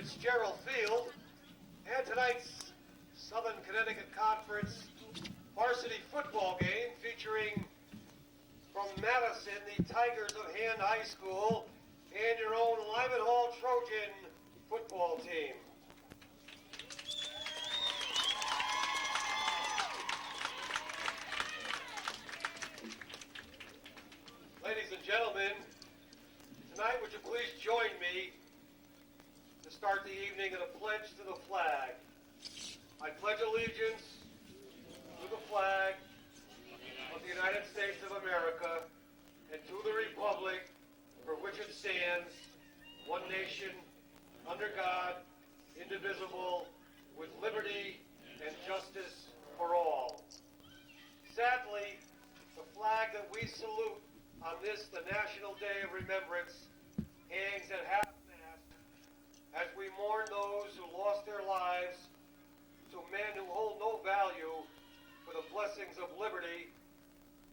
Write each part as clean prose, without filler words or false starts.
Fitzgerald Field, and tonight's Southern Connecticut Conference varsity football game featuring from Madison, the Tigers of Hand High School, and your own Lyman Hall Trojan football team. Ladies and gentlemen, tonight would you please join me to start the evening in a pledge to the flag. I pledge allegiance to the flag of the United States of America and to the republic for which it stands, one nation, under God, indivisible, with liberty and justice for all. Sadly, the flag that we salute on this, the National Day of Remembrance, hangs at half-mast as we mourn those who lost their lives to men who hold no value for the blessings of liberty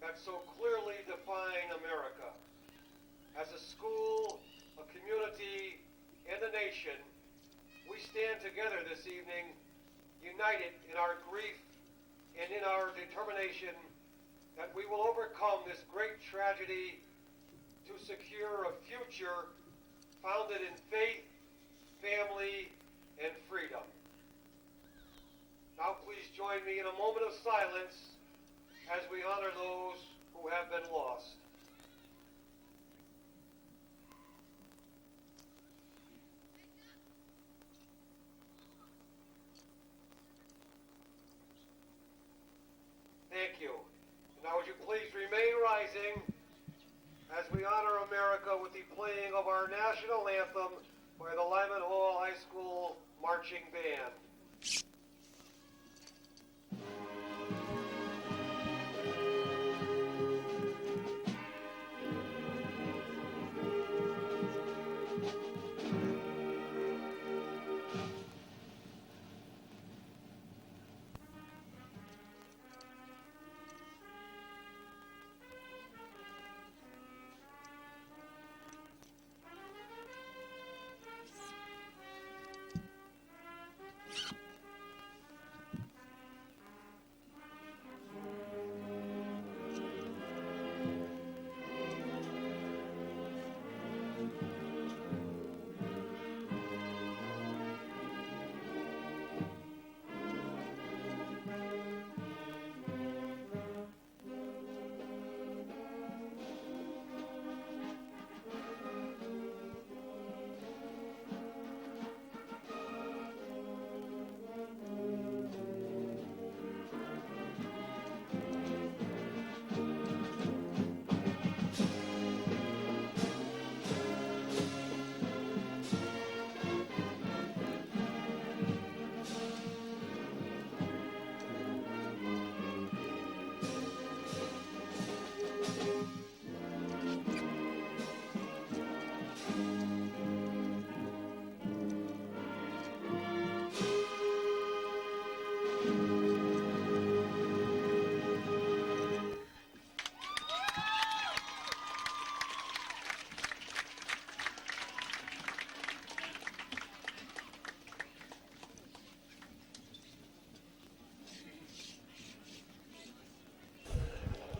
that so clearly define America. As a school, a community, and a nation, we stand together this evening, united in our grief and in our determination that we will overcome this great tragedy to secure a future founded in faith, family, and freedom. Now please join me in a moment of silence as we honor those who have been lost. Thank you. Now would you please remain rising as we honor America with the playing of our national anthem by the Lyman Hall High School Marching Band.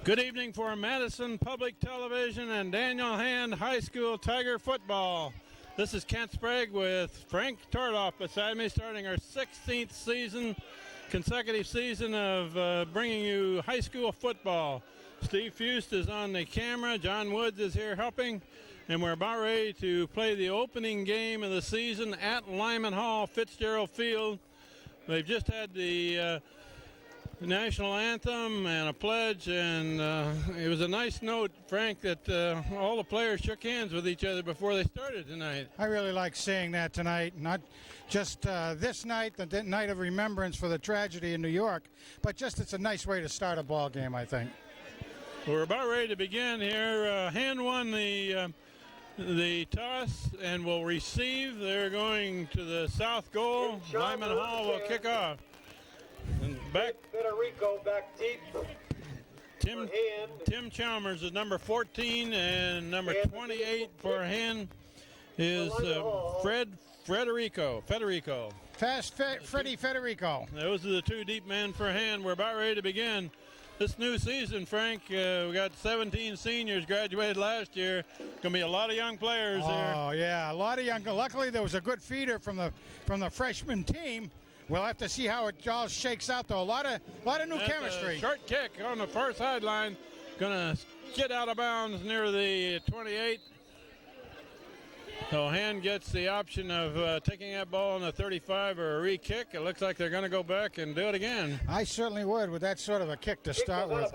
Good evening for Madison Public Television and Daniel Hand High School Tiger Football. This is Kent Sprague with Frank Tordoff beside me, starting our 16th consecutive season of bringing you high school football. Steve Fust is on the camera, John Woods is here helping, and we're about ready to play the opening game of the season at Lyman Hall, Fitzgerald Field. They've just had the national anthem and a pledge, and it was a nice note, Frank, that all the players shook hands with each other before they started tonight. I really like seeing that tonight, not just this night, the night of remembrance for the tragedy in New York, but just it's a nice way to start a ball game, I think. We're about ready to begin here. Hand won the toss and will receive. They're going to the south goal. Lyman Hall will kick off. And back, Federico back deep. Tim Chalmers is number 14, and number 28 for Hand is Fred Federico. Freddie Federico. Those are the two deep men for hand. We're about ready to begin this new season, Frank. We got 17 seniors graduated last year. Going to be a lot of young players there. Oh, yeah, a lot of young. Luckily, there was a good feeder from the freshman team. We'll have to see how it all shakes out, though. A lot of new chemistry. Short kick on the far sideline. Going to get out of bounds near the 28. So Hand gets the option of taking that ball on the 35 or a re-kick. It looks like they're going to go back and do it again. I certainly would with that sort of a kick to start with.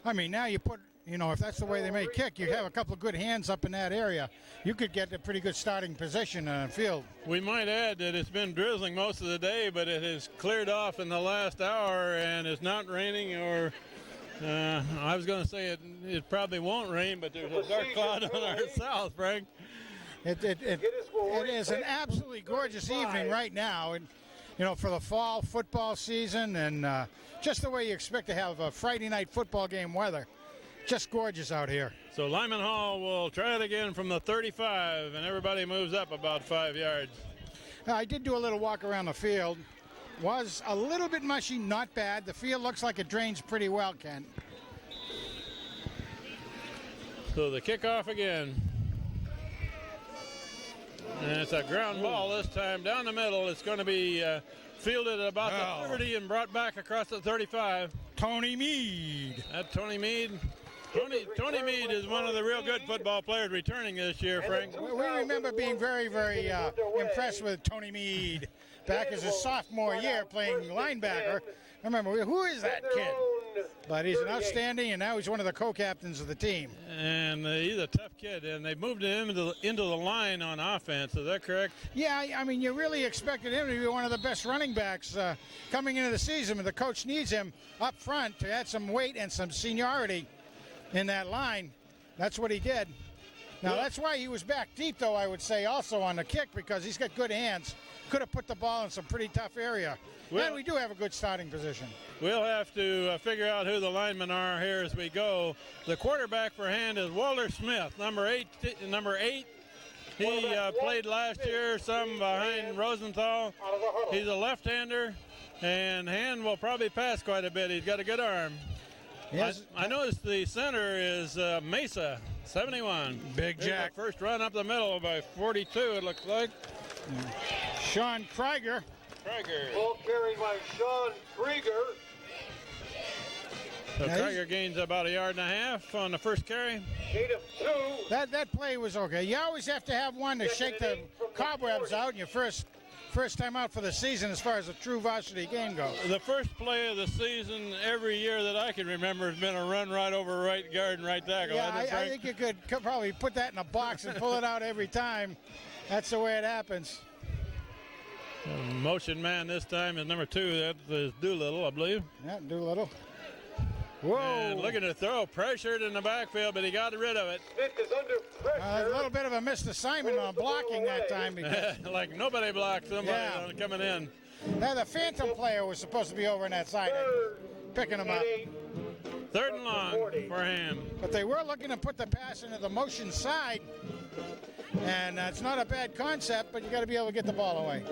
I mean, now you put, if that's the way they may kick, you have a couple of good hands up in that area. You could get a pretty good starting position on the field. We might add that it's been drizzling most of the day, but it has cleared off in the last hour and it's not raining or... I was going to say it probably won't rain, but there's a dark cloud on our south, Frank. It is an absolutely gorgeous evening right now, and for the fall football season, and just the way you expect to have a Friday night football game weather. Just gorgeous out here. So Lyman Hall will try it again from the 35, and everybody moves up about 5 yards. I did do a little walk around the field. Was a little bit mushy, not bad. The field looks like it drains pretty well, Ken. So the kickoff again. And it's a ground ball this time down the middle. It's going to be fielded at about the 30 and brought back across the 35. Tony Mead. That's Tony Mead. Tony Mead is one of the real good football players returning this year, Frank. We remember being very, very impressed with Tony Mead back as his sophomore year playing linebacker. I remember, who is that kid? But he's an outstanding, and now he's one of the co-captains of the team. And he's a tough kid, and they moved him into the line on offense. Is that correct? Yeah, I mean, you really expected him to be one of the best running backs coming into the season, but the coach needs him up front to add some weight and some seniority in that line. That's what he did. Now, that's why he was back deep, though, I would say, also on the kick, because he's got good hands. Could have put the ball in some pretty tough area. And we do have a good starting position. We'll have to figure out who the linemen are here as we go. The quarterback for Hand is Walter Smith, number 8. He played last year, some behind Rosenthal. He's a left-hander, and Hand will probably pass quite a bit. He's got a good arm. Yes. I noticed the center is Mesa, 71. Big Jack. First run up the middle by 42, it looks like. Sean Krieger. Ball carried by Sean Krieger. So Krieger gains about 1.5 yards on the first carry. Gain of 2. That play was okay. You always have to have one to shake the cobwebs out in your first time out for the season as far as a true varsity game goes. The first play of the season every year that I can remember has been a run right over right guard and right tackle. Yeah, I think you could probably put that in a box and pull it out every time. That's the way it happens. Motion man this time is number 2. That is Doolittle, I believe. Yeah, Doolittle. Whoa. And looking to throw, pressured in the backfield, but he got rid of it. Smith is under pressure. A little bit of a missed assignment on blocking that time. Because like nobody blocked somebody coming in. Now the phantom player was supposed to be over on that side, picking him up. 3rd and long for Hand. But they were looking to put the pass into the motion side. And it's not a bad concept, but you got to be able to get the ball away.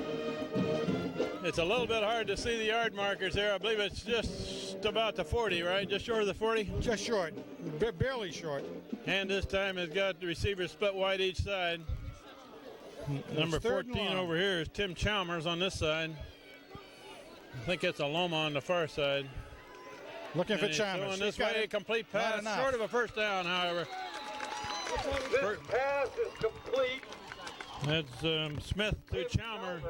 It's a little bit hard to see the yard markers there. I believe it's just about the 40, right? Just short of the 40? Just short. Barely short. And this time has got the receivers split wide each side. Number 14 over here is Tim Chalmers on this side. I think it's a Loma on the far side. Looking for Chalmers. Going this way, complete pass. Short of a first down, however. This pass is complete. That's Smith to Chalmers.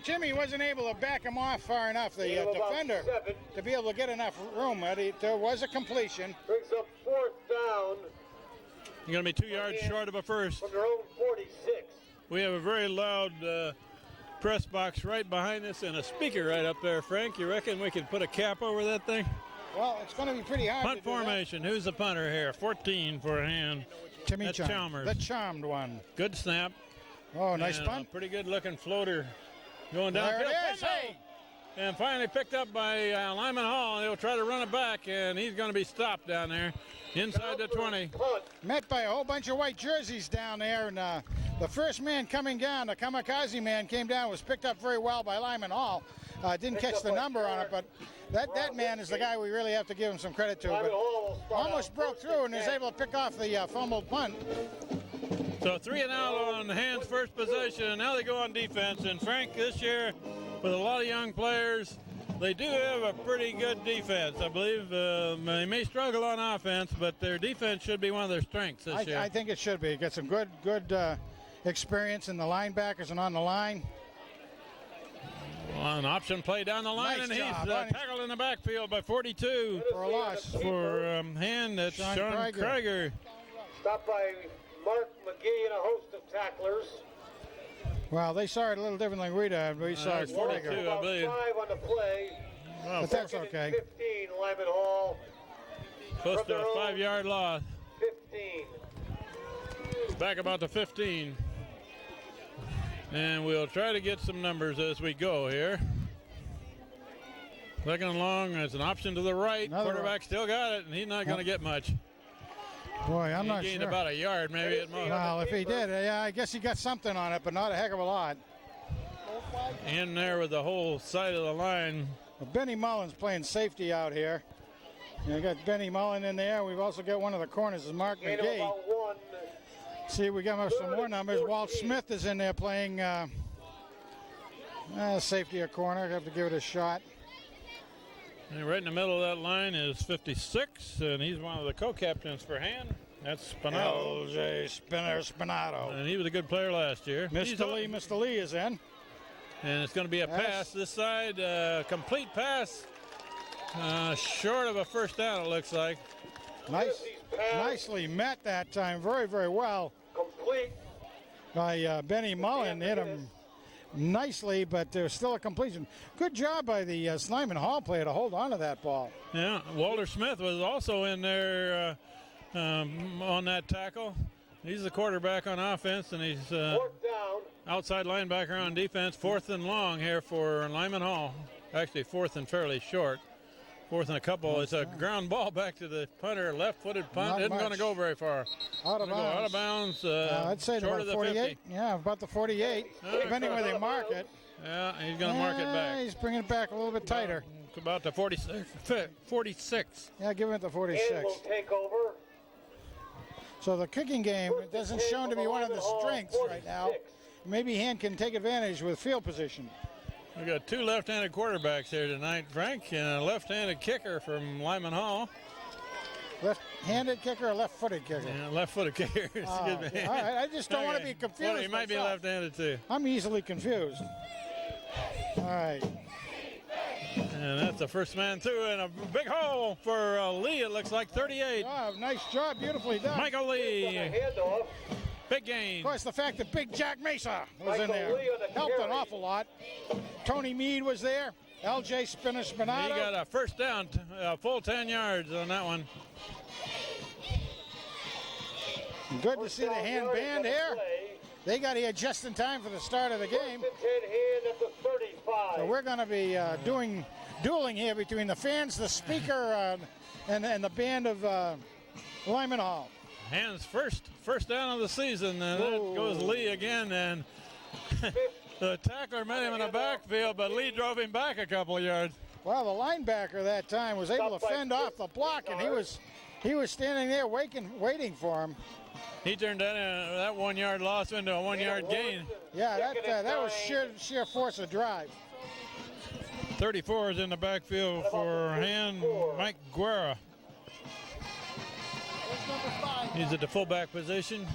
Jimmy wasn't able to back him off far enough, the defender, to be able to get enough room. There was a completion. Brings up 4th down. You're going to be 2 yards short of a first. From their own 46. We have a very loud press box right behind us and a speaker right up there, Frank. You reckon we could put a cap over that thing? Well, it's going to be pretty hard. Punt formation. Who's the punter here? 14 for Hand. Timmy Chalmers. The charmed one. Good snap. Oh, nice punt. Pretty good looking floater going down. There it is. Hey. And finally picked up by Lyman Hall. He'll try to run it back, and he's going to be stopped down there inside the 20. Met by a whole bunch of white jerseys down there, and The first man coming down, the kamikaze man came down, was picked up very well by Lyman Hall. Didn't catch the number on it, but that man is the guy we really have to give him some credit to. But almost broke through and was able to pick off the fumbled punt. So 3 and out on Hand's first possession, and now they go on defense. And Frank, this year, with a lot of young players, they do have a pretty good defense. I believe they may struggle on offense, but their defense should be one of their strengths this year. I think it should be. Get some good experience in the linebackers and on the line. Well, an option play down the line, Nice and he's job. tackled in the backfield by 42 For a loss. for Hand. That's Sean Sean Krieger. Stopped by Mark McGee and a host of tacklers. Well, they saw it a little different than we did. We saw it 42, bigger. I believe. 5 on the play. Well, But that's Second and okay. 15, Lyman Hall. close from to their a own 5-yard loss. 15. Back about the 15. And we'll try to get some numbers as we go here. Second and long, it's an option to the right. Another Quarterback still got it, and he's not going to get much. Boy, I'm He not gained sure. about a yard, maybe at most. Well, if he did, yeah, I guess he got something on it, but not a heck of a lot. In there with the whole side of the line. Well, Benny Mullen's playing safety out here. You got Benny Mullen in there. We've also got one of the corners is Mark Gain of McGee. about 1. See, we got some more numbers. Walt Smith is in there playing safety or corner. Have to give it a shot. And right in the middle of that line is 56, and he's one of the co-captains for Hand. That's Spinato. L.J. Spinato. And he was a good player last year. He's Mr. Lee is in. And it's going to be a pass this side, complete pass, short of a first down, it looks like. Nicely met that time, very, very well Complete. by Benny Mullen. Hit him nicely, but there's still a completion. Good job by the Lyman Hall player to hold on to that ball. Yeah, Walter Smith was also in there on that tackle. He's the quarterback on offense, and he's 4th down. outside linebacker on defense. 4th and long here for Lyman Hall. Actually, 4th and fairly short. 4th and a couple. It's a ground ball back to the punter, left-footed punt. Not Isn't going to much. go very far. Out of Out bounds. of bounds. I'd say short about of the 48. 50. Yeah, about the 48, depending where they mark it. Yeah, he's going to mark it back. He's bringing it back a little bit tighter. About the 46. Yeah, give it the And 46. will take over. So the kicking game doesn't show to be one of the strengths right now. Maybe Hand can take advantage with field position. We got 2 left-handed quarterbacks here tonight, Frank, and a left-handed kicker from Lyman Hall. Left-handed kicker or left-footed kicker? Yeah, left-footed kicker. Excuse me. All right, I just don't want to be confused. Well, he might be myself. left-handed too. I'm easily confused. All right. And that's the first man through, and a big hole for Lee. It looks like 38. Nice job, beautifully done. Michael Lee, Handoff. big gain. Of course, the fact that Big Jack Mesa was in Michael there Lee on the helped an carry. awful lot. Tony Mead was there. L.J. He Spinato. got a first down, a full 10 yards on that one. Good to see the Hand band here. Play. They got here just in time for the start of the game. 1st and 10 Hand at the 35. So we're going to be dueling here between the fans, the speaker, and the band of Lyman Hall. Hand's first down of the season, and that goes Lee again, and the tackler met him in the backfield, but Lee drove him back a couple of yards. Well, the linebacker that time was able to fend off the block, and he was standing there waiting for him. He turned that 1 yard loss into a 1 yard gain. Yeah, that was sheer force of drive. 34 is in the backfield for Hand, Mike Guerra. He's at the fullback position.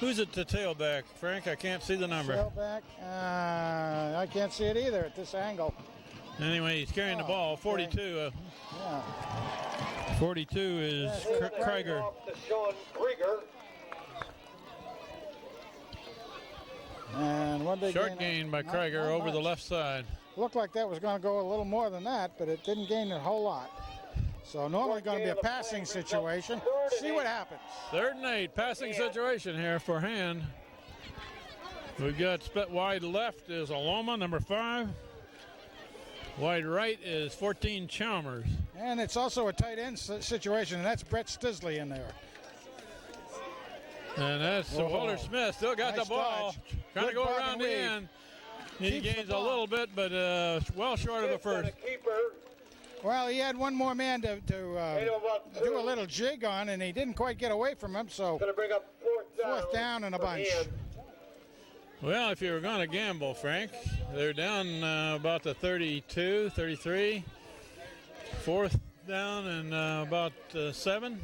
Who's at the tailback, Frank? I can't see the number. Tailback, I can't see it either at this angle. Anyway, he's carrying the ball. 42. Yeah. 42 is Krieger. Off to Sean Krieger. And what they Short gain by Krieger Not over the much. left side. Looked like that was going to go a little more than that, but it didn't gain a whole lot. So normally going to be a passing situation. See what happens. 3rd and 8, passing situation here for Hand. We've got split wide left is Aloma, number 5. Wide right is 14 Chalmers. And it's also a tight end situation, and that's Brett Stisley in there. And that's Walter Smith. Still got Nice the ball. dodge. Trying to Good go block around and the weave. end. He Keeps the gains a ball. little bit, but well short of the first. Keeper. Well, he had one more man to do a little jig on, and he didn't quite get away from him, so Going to bring up fourth down and a bunch. Well, if you were going to gamble, Frank, they're down about the 32, 33. Fourth down and about 7.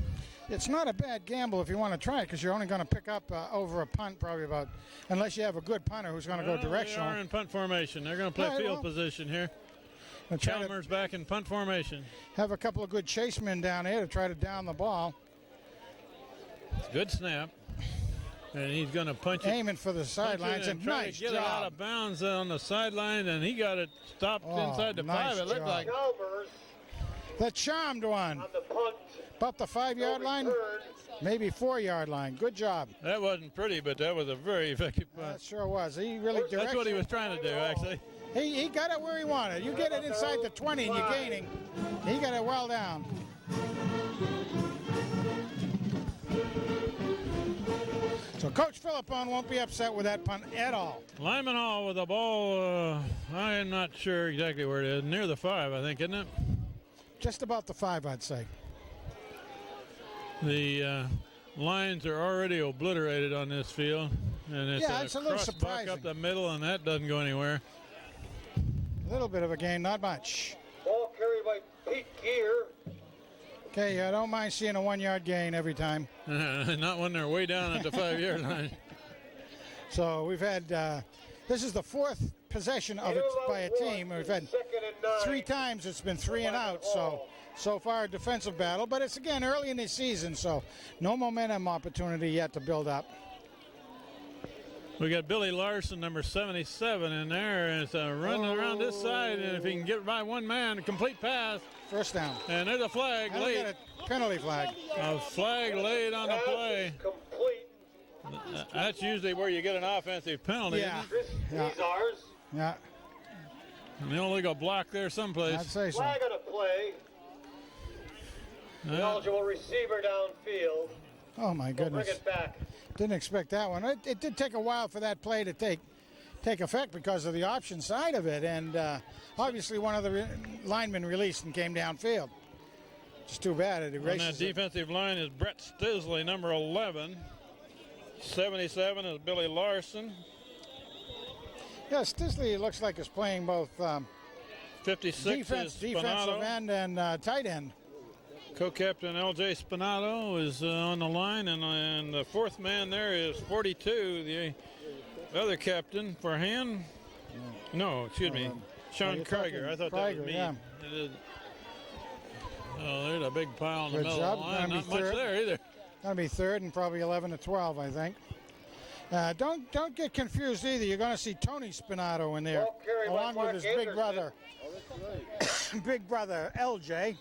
It's not a bad gamble if you want to try it, because you're only going to pick up over a punt, probably about, unless you have a good punter who's going to go directional. They are in punt formation. They're going to play All right, field position here. I'll try to Chalmers back in punt formation. have a couple of good chasemen down here to try to down the ball. Good snap. And he's going to punch it. Aiming for the sidelines, and try nice to get it out job. of bounds on the sideline, and he got it stopped Oh, inside the nice 5. It looked job. like Chalmers The charmed one. on the punt. About the 5-yard line, Return. maybe 4-yard line. Good job. that wasn't pretty, but that was a very effective punt. That sure was. He really directed. That's what he was trying to do, actually. He got it where he wanted. You get it inside the 20 and you're gaining. He got it well down. So Coach Philippone won't be upset with that punt at all. Lyman Hall with the ball. I am not sure exactly where it is. Near the 5, I think, isn't it? Just about the 5, I'd say. The lines are already obliterated on this field, and it's Yeah, it's a little cross buck surprising. up the middle, and that doesn't go anywhere. A little bit of a gain, not much. Ball carried by Pete Gear. Okay, I don't mind seeing a 1-yard gain every time. Not when they're way down at the 5-yard line. So we've had, this is the 4th possession of it by a team. We've had 3 times it's been 3 and out, so far a defensive battle, but it's again early in the season, so no momentum opportunity yet to build up. We got Billy Larson, number 77, in there, and it's a run around this side, and if he can get by one man, a complete pass, First down. and there's a flag And we late. got a penalty flag. A flag laid on the play. Complete. That's usually where you get an offensive penalty. Yeah, Chris Yeah. Nizars. yeah, And they'll leave a block there someplace. I'd say so. Flag on a play. The eligible receiver downfield. Oh my Bring goodness. it back. Didn't expect that one. It did take a while for that play to take effect because of the option side of it, and obviously one of the linemen released and came downfield. Just too bad it On that erases it. defensive line is Brett Stisley, number 11. 77 is Billy Larson. Yeah, Stisley looks like he's playing both 56 is defensive Spinato. end and tight end. Co-captain L.J. Spinato is on the line, and the 4th man there is 42, the other captain for Han. No, excuse me, Sean you're Krieger. talking I thought that was Krieger, me. yeah. Oh, there's a big pile in the Good middle job. of the line. Gonna Not be much third. there either. Gonna be 3rd and probably 11 to 12, I think. Don't get confused either. You're gonna see Tony Spinato in there, Ball carried by along with Mark his big Anderson. brother, big brother LJ.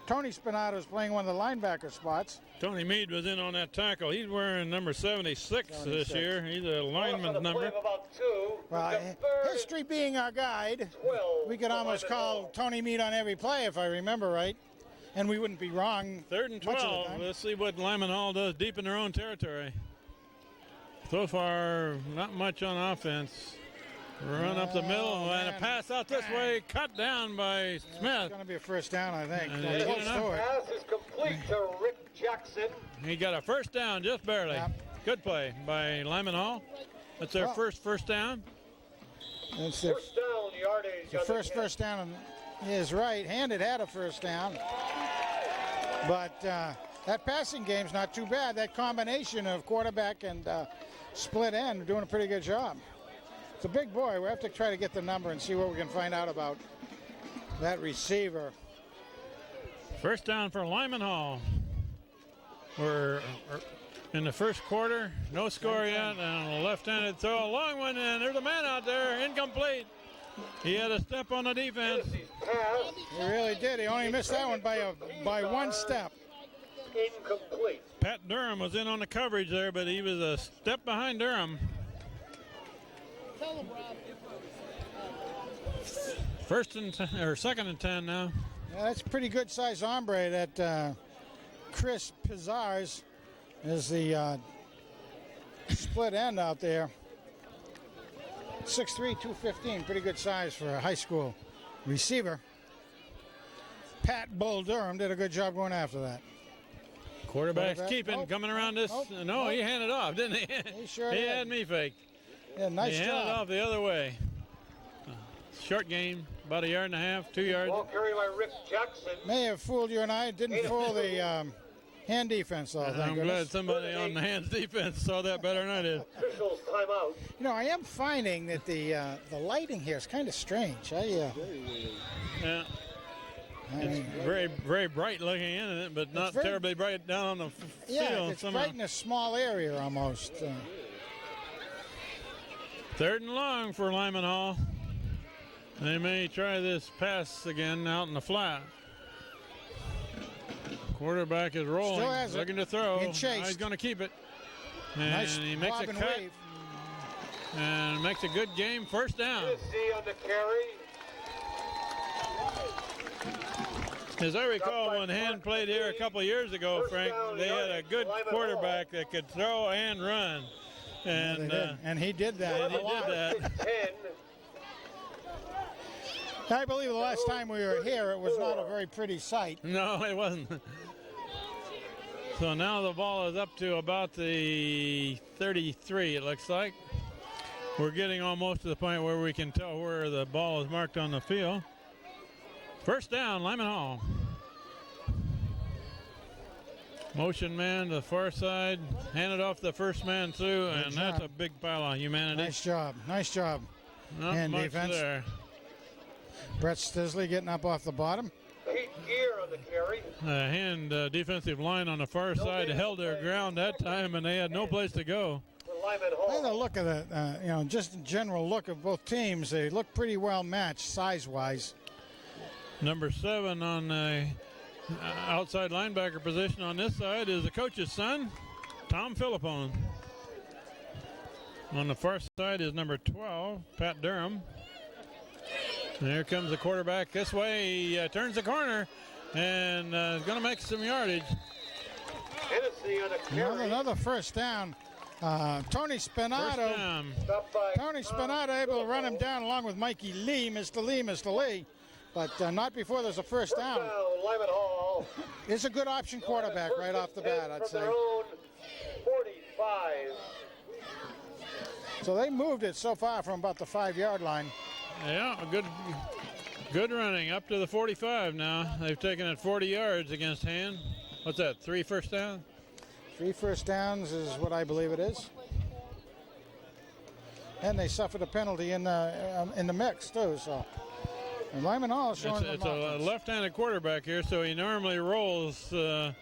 Tony Spinato is playing one of the linebacker spots. Tony Mead was in on that tackle. He's wearing number 76 this 76. year. He's a On lineman's a play number. of about 2. Well, We've got 3rd history being our guide, 12. we could almost call Tony Mead on every play if I remember right, and we wouldn't be wrong. 3rd and much of the 12. time. Let's see what Lyman Hall does deep in their own territory. So far, not much on offense. Run up the middle, and a man. pass out this way, cut down by It's Smith. going to be a first down, I think. And Or they close get enough. to it. Pass is complete to Rick Jackson. He got a first down, just barely. Yep. Good play by Lyman Hall. That's their Well, first down. It's the First down yardage. The on first catch. first down is right. Handed had a first down. But that passing game's not too bad. That combination of quarterback and split end are doing a pretty good job. It's a big boy. We have to try to get the number and see what we can find out about that receiver. First down for Lyman Hall. We're in the first quarter. No score yet. And a left-handed throw. A long one, and there's a man out there. Incomplete. He had a step on the defense. Tennessee's pass He really did. He only missed that one by one step. incomplete. Pat Durham was in on the coverage there, but he was a step behind Durham. Second and 10 now. Yeah, that's a pretty good size hombre. That Chris Pizzars is the split end out there. 6'3", 215, pretty good size for a high school receiver. Pat Bull Durham did a good job going after that. Quarterback's keeping, coming around this. No, he handed off, didn't he? He sure He did. had me faked. Yeah, nice he job. handed off the other way. Short game, about 1.5 yards, 2 yards. Ball carried by Rick Jackson. May have fooled you and I. It didn't fool the hand defense, though. Thank I'm glad goodness. somebody on the hands defense saw that better than I did. Officials timeout. You know, I am finding that the lighting here is kind of strange. Yeah. I It's mean, very, very bright looking in it, but not terribly bright down on the yeah, field. it's bright in a small area almost. 3rd and long for Lyman Hall. They may try this pass again out in the flat. Quarterback is rolling, Still has it. looking to throw. Being chased. He's going to keep it. And Nice he makes a bob and cut wave. and makes a good game. 1st down. Tennessee on the carry. As I recall, when Hand played here a couple of years ago, Frank, they had a good quarterback that could throw and run. And, and he did that. and he did that. 10. I believe the last time we were here, it was not a very pretty sight. No, it wasn't. So now the ball is up to about the 33, it looks like. We're getting almost to the point where we can tell where the ball is marked on the field. 1st down, Lyman Hall. Motion man to the far side, handed off the first man through, and that's a big pile of humanity. Nice job. Nice job. Not hand much defense. there. Brett Stisley getting up off the bottom. 8 gear on the carry. The Hand defensive line on the far side held their ground that time, and they had no place to go. For Lyman By Hall. the look of the, just a general look of both teams, they look pretty well matched size-wise. Number 7 on the outside linebacker position on this side is the coach's son, Tom Philippone. On the far side is number 12, Pat Durham. And here comes the quarterback this way. He turns the corner and is going to make some yardage. Tennessee on the carry. Another 1st down. Tony First Spinato. down. Stopped by Tony Spinato able to run him down along with Mikey Lee, Mr. Lee. But not before there's a 1st down. Lyman Hall. It's a good option quarterback right off the bat, I'd From say. their own 45. So they moved it so far from about the 5-yard line. Yeah, good running up to the 45 now. They've taken it 40 yards against Hand. What's that, 3 first down? 3 1st downs is what I believe it is. And they suffered a penalty in the mix too. So, and Lyman Hall is showing It's a left-handed quarterback here, so he normally rolls to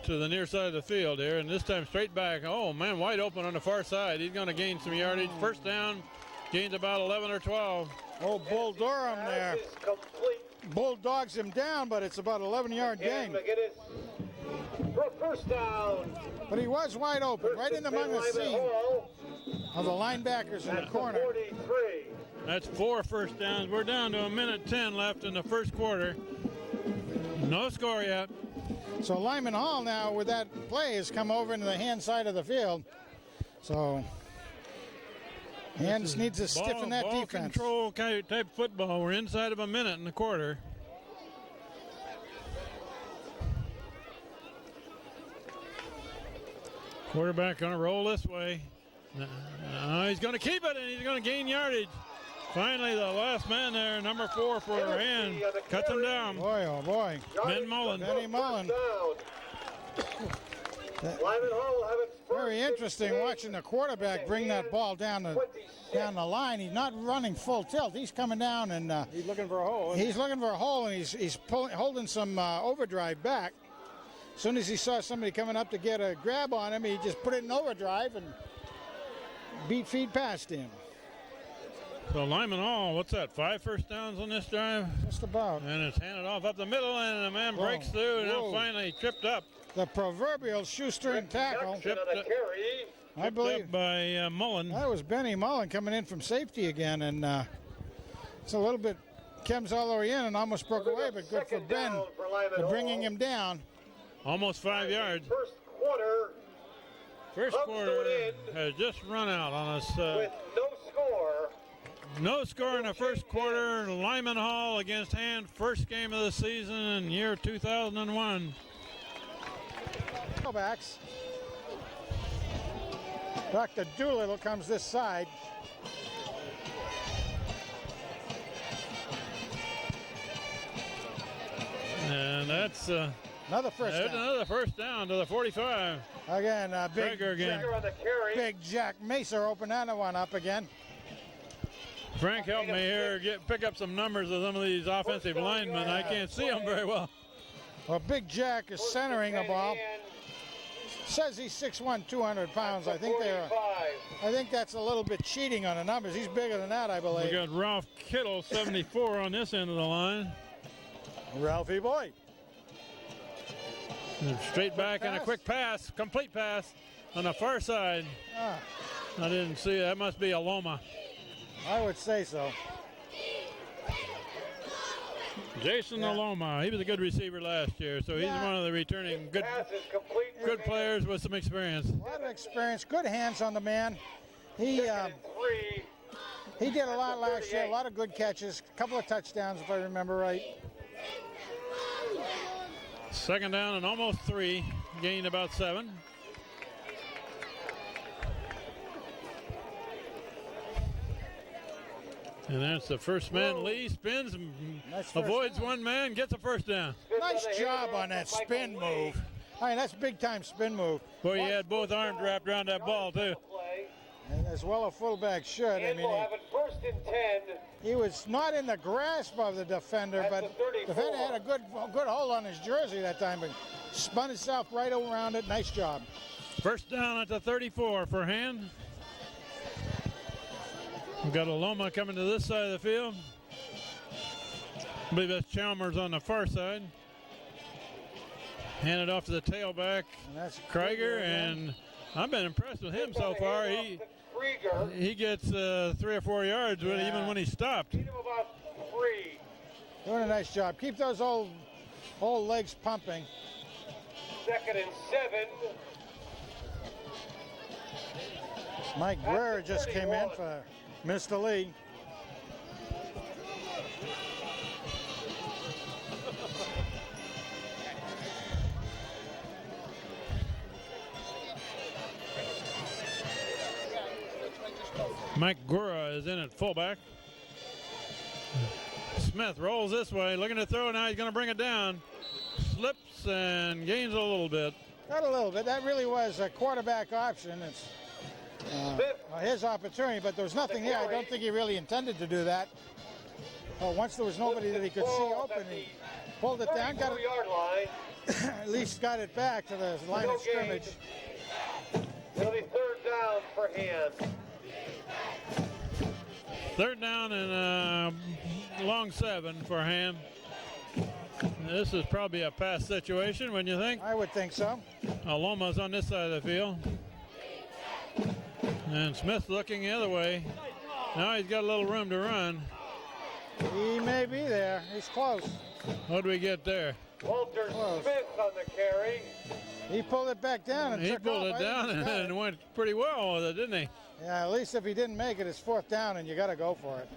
the near side of the field here, and this time straight back. Oh man, wide open on the far side. He's going to gain some yardage. 1st down, gains about 11 or 12. Oh, Bull Durham there. Pass is complete. Bulldogs him down, but it's about 11-yard And gain. McGinnis for 1st down. But he was wide open, right in among the Lyman seam Hall of the linebackers in the at corner. 43. That's 4 first downs. We're down to 1:10 left in the 1st quarter. No score yet. So Lyman Hall now, with that play, has come over into the Hand side of the field. So Hands needs to stiffen that ball defense. Control type football. We're inside of 1 minute in the quarter. Quarterback going to roll this way. He's going to keep it, and he's going to gain yardage. Finally, the last man there, number 4 for Hand, cuts him down. Boy, oh boy. Ben Mullen. Benny Mullen. Lyman Hall will have it first. Very interesting watching the quarterback bring that ball down the line. He's not running full tilt. He's coming down and He's looking for a hole. he's looking for a hole, and he's holding some overdrive back. As soon as he saw somebody coming up to get a grab on him, he just put it in overdrive and feed past him. So Lyman Hall, what's that, 5 first downs on this drive? Just about. And it's handed off up the middle, and the man breaks through, and now Whoa. finally tripped up. The proverbial shoestring tackle. Jackson on the carry. I believe Up by Mullen. that was Benny Mullen coming in from safety again, and it's a little bit comes all the way in and almost broke away, but good for Second Ben down for Lyman for bringing Hall. him down. Almost 5 yards. First quarter. First quarter has just run out on us. With no score. No score in the first quarter. Lyman Hall against Hand. First game of the season in year 2001. Backs. Dr. Doolittle comes this side. And that's Another first down. another first down to the 45. Again, big, Traeger again. On the carry. big Jack Mesa opened that one up again. Frank, help me here. Pick up some numbers of some of these offensive linemen. I can't see them very well. Well, Big Jack is centering the ball. Says he's 6'1", 200 pounds. I think that's a little bit cheating on the numbers. He's bigger than that, I We believe. got Ralph Kittle, 74 on this end of the line. Ralphie boy. And straight back and a quick pass, complete pass on the far side. Ah, I didn't see that. Must be a Loma. I would say so. Jason Aloma. He was a good receiver last year, so he's one of the returning good players with some experience. A lot of experience, good hands on the man. He did a lot last year, a lot of good catches, a couple of touchdowns if I remember right. Second down and almost 3, gained about 7. And that's the first man. Lee spins, avoids one man, gets a first down. Nice job on that spin move. I mean, that's big time spin move. Boy, he had both arms wrapped around that ball, too. And as well a fullback should. I mean, he was not in the grasp of the defender, but the defender had a good hold on his jersey that time, but spun himself right around it. Nice job. First down at the 34 for Hand. We've got Aloma coming to this side of the field. I believe that's Chalmers on the far side. Handed off to the tailback, That's Krieger, and I've been impressed with him so far. He gets 3 or 4 yards even when he stopped. doing a nice job. Keep those old legs pumping. 2nd and 7. Mike Guerra just came in for Mr. Lee. Mike Guerra is in at fullback. Smith rolls this way, looking to throw. Now he's going to bring it down. Slips and gains a little bit. Got a little bit. That really was a quarterback option. It's his opportunity, but there was nothing there. I don't think he really intended to do that. Once there was nobody that he could see open, he pulled it down, got it, at least got it back to the line of scrimmage. It'll be 3rd down for Hand. 3rd down and long 7 for Ham. This is probably a pass situation, wouldn't you think? I would think so. Aloma's on this side of the field. And Smith looking the other way. Now he's got a little room to run. He may be there. He's close. What do we get there? Walter Smith on the carry. He pulled it back down and He took pulled off. it down and went pretty well with it, didn't he? Yeah, at least if he didn't make it, it's 4th down and you got to go for it.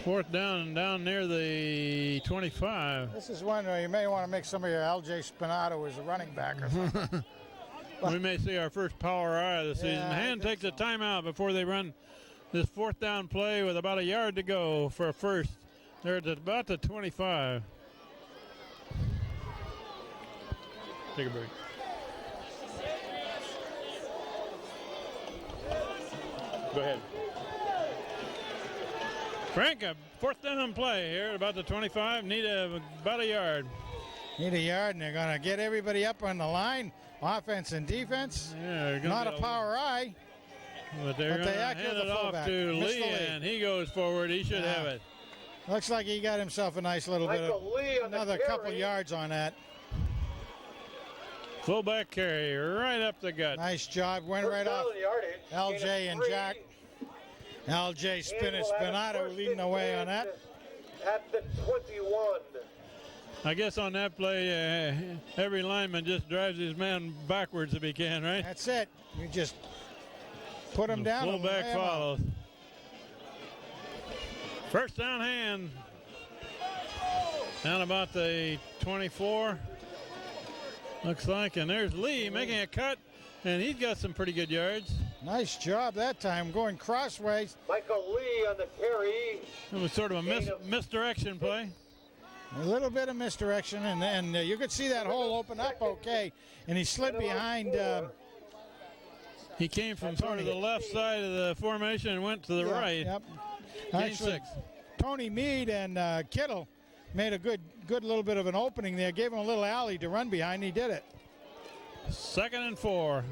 4th down and down near the 25. This is one where you may want to make some of your L.J. Spinato as a running back or something. We may see our first power eye of the season. Yeah, Hand takes a timeout before they run this 4th down play with about a yard to go for a first. They're at about the 25. Take a break. Go ahead. Frank, a 4th down play here at about the 25. Need about a yard. Need a yard, and they're going to get everybody up on the line, offense and defense. Yeah, Not a power eye. But they're going to hand it off to Lee, and he goes forward. He should have it. Looks like he got himself a nice little bit of another couple yards on that. Fullback carry right up the gut. Nice job. Went right off LJ and Jack. LJ Spinato leading the way on that. At the 21. I guess on that play, every lineman just drives his man backwards if he can, right? That's it. You just put him down. Fullback follows. First down hand. Down about the 24. Looks like, and there's Lee making a cut, and he's got some pretty good yards. Nice job that time, going crossways. Michael Lee on the carry. It was sort of a misdirection play. A little bit of misdirection, and then you could see that hole open up okay, and he slid behind. He came from sort of the left side of the formation and went to the right. Yep. Gain Actually, 6. Tony Mead and Kittle made a good little bit of an opening there. Gave him a little alley to run behind. He did it. 2nd and 4.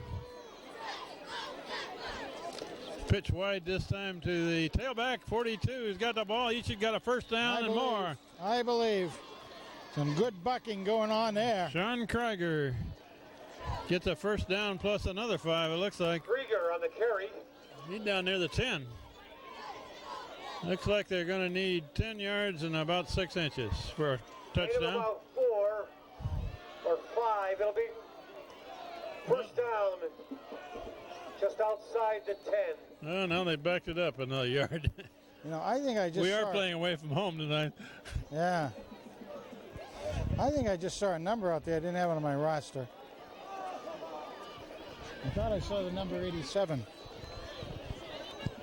Pitch wide this time to the tailback. 42 has got the ball. Each has got a first down and more. I believe. Some good bucking going on there. Sean Krieger gets a first down plus another 5, it looks like. Krieger on the carry. He's down near the 10. Looks like they're going to need 10 yards and about 6 inches for a touchdown. About 4 or 5. It'll be first down just outside the 10. Oh, now they backed it up another yard. You know, I think I just we are playing away from home tonight. Yeah. I think I just saw a number out there. I didn't have it on my roster. I thought I saw the number 87.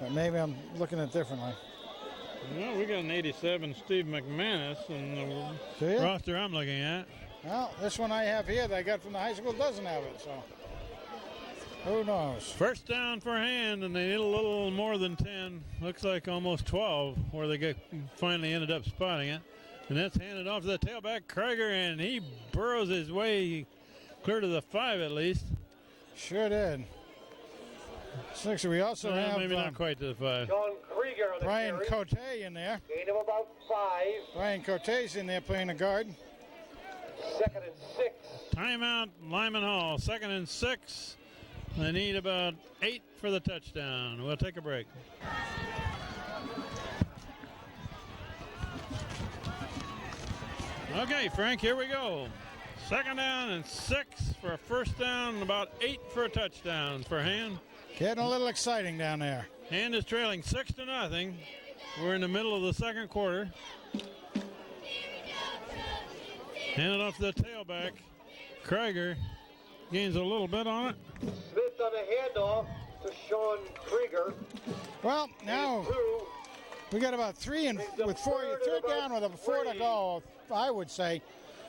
But maybe I'm looking at it differently. Well, we got an 87, Steve McManus, in the roster I'm looking at. Well, this one I have here that I got from the high school doesn't have it, so who knows? First down for Hand, and they need a little more than 10. Looks like almost 12, where they finally ended up spotting it. And that's handed off to the tailback, Krieger, and he burrows his way clear to the 5 at least. Sure did. So we also have maybe not quite to the 5. Sean Krieger on the Brian carry. Cote in there. Gain of about 5. Brian Cote's in there playing the guard. 2nd and 6. Timeout, Lyman Hall. 2nd and 6. They need about 8 for the touchdown. We'll take a break. Okay, Frank, here we go. 2nd down and 6 for a first down, and about 8 for a touchdown for Hand. Getting a little exciting down there. Hand is trailing 6-0. We're in the middle of the second quarter. Handed off to the tailback. Krieger gains a little bit on it. Smith on the handoff to Sean Krieger. Well, now we got about 3 and with 4. You're 3rd down with a 4 to go, I would say,